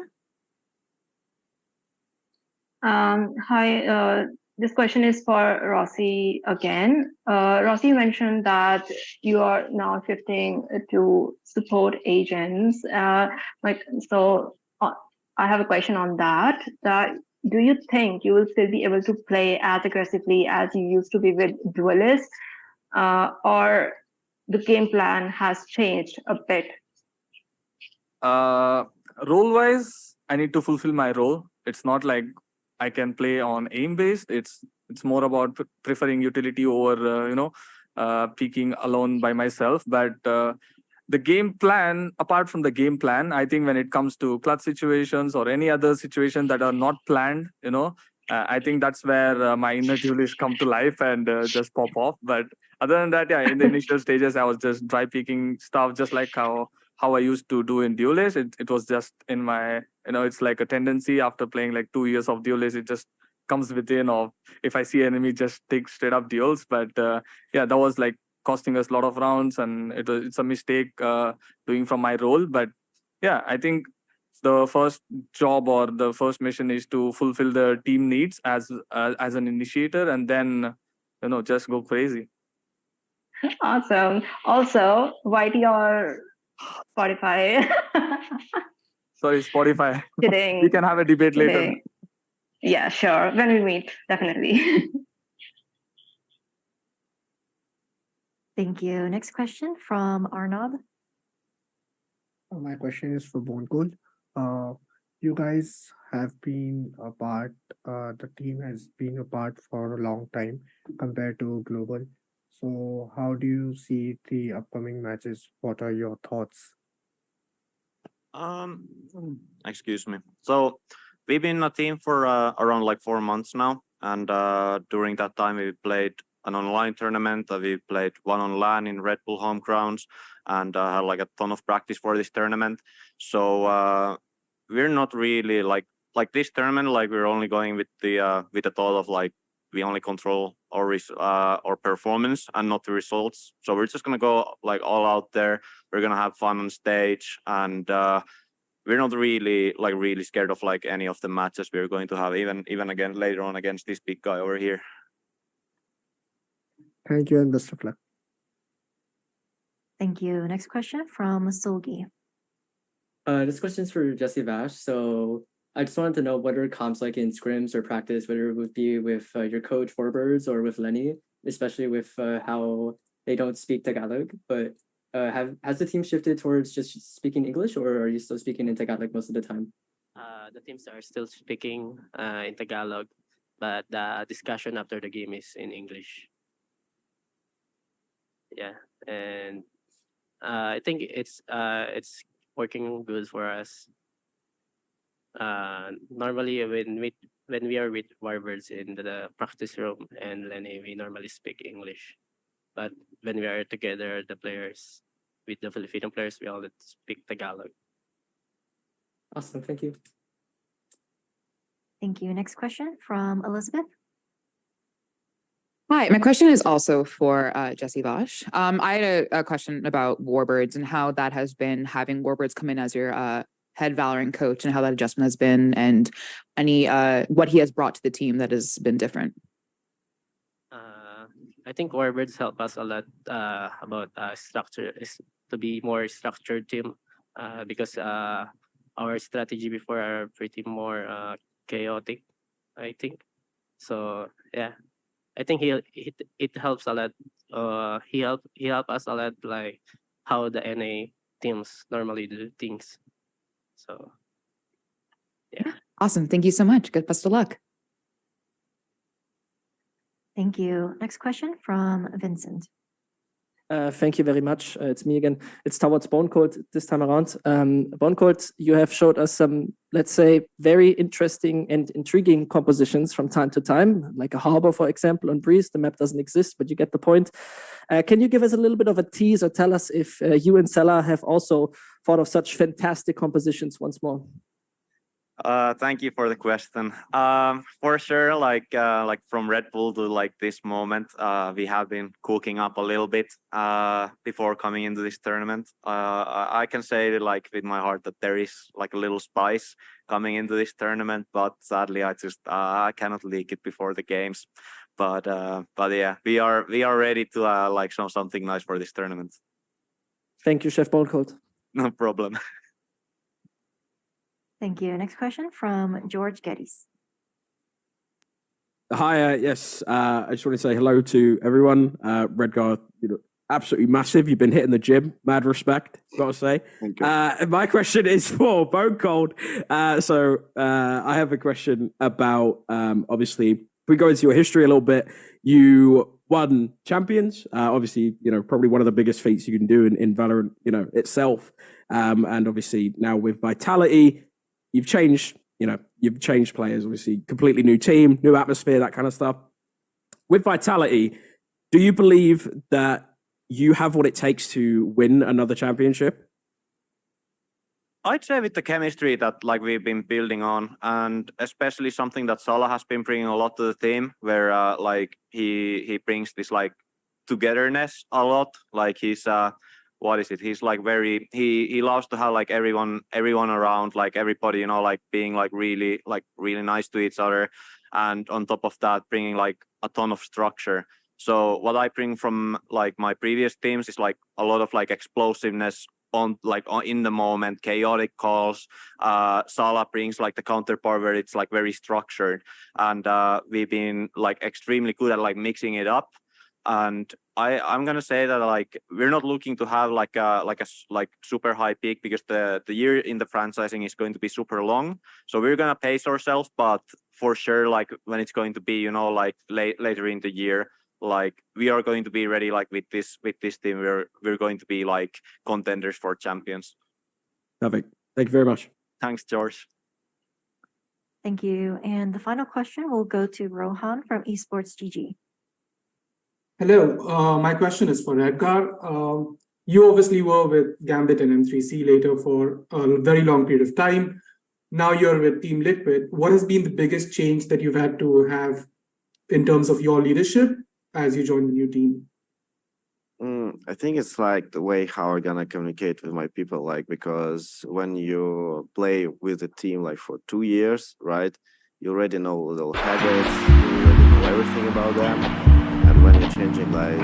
Hi, this question is for Rossi again. Rossi mentioned that you are now shifting to support agents. I have a question on that. Do you think you will still be able to play as aggressively as you used to be with duelists, or the game plan has changed a bit? Role-wise, I need to fulfill my role. It's not like I can play on aim-based. It's more about preferring utility over peeking alone by myself. But the game plan, apart from the game plan, I think when it comes to clutch situations or any other situation that are not planned, I think that's where my inner duelist come to life and just pop off. But other than that, yeah, in the initial stages, I was just dry peeking stuff, just like how I used to do in duelist. It was just in my, it's like a tendency after playing like 2 years of duelist, it just comes within of if I see enemy, just take straight up duels. But yeah, that was like costing us a lot of rounds, and it's a mistake doing from my role. But yeah, I think the first job or the first mission is to fulfill the team needs as an initiator, and then just go crazy. Awesome. Also, write your Spotify. Sorry, Spotify. Kidding. We can have a debate later. Kidding. Yeah, sure. When we meet, definitely. Thank you. Next question from Arnab. My question is for Bone Cold. You guys have been a part, the team has been apart for a long time compared to Global. So, how do you see the upcoming matches? What are your thoughts? Excuse me. So we've been a team for around like 4 months now, and during that time we played an online tournament. We played one on LAN in Red Bull home grounds, and had like a ton of practice for this tournament. So we're not really like this tournament. Like we're only going with the thought of like we only control our performance and not the results. So we're just gonna go like all out there. We're gonna have fun on stage, and we're not really scared of like any of the matches we're going to have, even again later on against this big guy over here. Thank you and best of luck. Thank you. Next question from Solgi. This question is for Jesse Vash. So I just wanted to know what are comps like in scrims or practice, whether it would be with your coach Warbirds or with Lenny, especially with how they don't speak Tagalog. But has the team shifted towards just speaking English, or are you still speaking in Tagalog most of the time? The teams are still speaking in Tagalog, but the discussion after the game is in English. Yeah, and I think it's working good for us. Normally when we are with Warbirds in the practice room and Lenny, we normally speak English. But when we are together, the players with the Filipino players, we all speak Tagalog. Awesome, thank you. Thank you. Next question from Elizabeth. Hi, my question is also for Jesse Vash. I had a question about Warbirds and how that has been, having Warbirds come in as your head Valorant coach, and how that adjustment has been, and any what he has brought to the team that has been different. I think Warbirds help us a lot about structure, is to be more structured team, because our strategy before are pretty more chaotic, I think. So yeah, I think it helps a lot. He help us a lot, like how the NA teams normally do things. So yeah. Awesome. Thank you so much. Good. Best of luck. Thank you. Next question from Vincent. Thank you very much. It's me again. It's towards Bone Cold this time around. Bone Cold, you have showed us some, let's say, very interesting and intriguing compositions from time to time, like a harbor, for example, on Breeze. The map doesn't exist, but you get the point. Can you give us a little bit of a tease, or tell us if you and Sela have also thought of such fantastic compositions once more? Thank you for the question. For sure, like from Red Bull to like this moment, we have been cooking up a little bit before coming into this tournament. I can say like with my heart that there is like a little spice coming into this tournament, but sadly I cannot leak it before the games. But yeah, we are ready to like show something nice for this tournament. Thank you, Chef Bone Cold. No problem. Thank you. Next question from George Geddes. Hi, yes. I just want to say hello to everyone. Redgar, absolutely massive. You've been hitting the gym. Mad respect, gotta say. Thank you. My question is for Bone Cold. So I have a question about, obviously, if we go into your history a little bit, you won champions. Obviously, probably one of the biggest feats you can do in Valorant, itself. And obviously now with Vitality, you've changed players, obviously, completely new team, new atmosphere, that kind of stuff. With Vitality, do you believe that you have what it takes to win another championship? I'd say with the chemistry that like we've been building on, and especially something that Salah has been bringing a lot to the team, where like he brings this like togetherness a lot. Like he's what is it? He's like very he loves to have like everyone around, like everybody, you know, like being like really nice to each other, and on top of that, bringing like a ton of structure. So what I bring from like my previous teams is like a lot of like explosiveness in the moment, chaotic calls. Salah brings like the counterpart where it's like very structured, and we've been like extremely good at like mixing it up. And I'm gonna say that like we're not looking to have like a super high peak, because the year in the franchising is going to be super long. So we're gonna pace ourselves, but for sure, like when it's going to be, you know, like later in the year, like we are going to be ready. Like with this team, we're going to be like contenders for champions. Perfect. Thank you very much. Thanks, George. Thank you. And the final question will go to Rohan from Esports GG. Hello, my question is for Edgar. You obviously were with Gambit and M3C later for a very long period of time. Now you're with Team Liquid. What has been the biggest change that you've had to have in terms of your leadership as you join the new team? I think it's like the way how I'm gonna communicate with my people, like, because when you play with a team like for 2 years, right, you already know little habits, you already know everything about them. And when you're changing like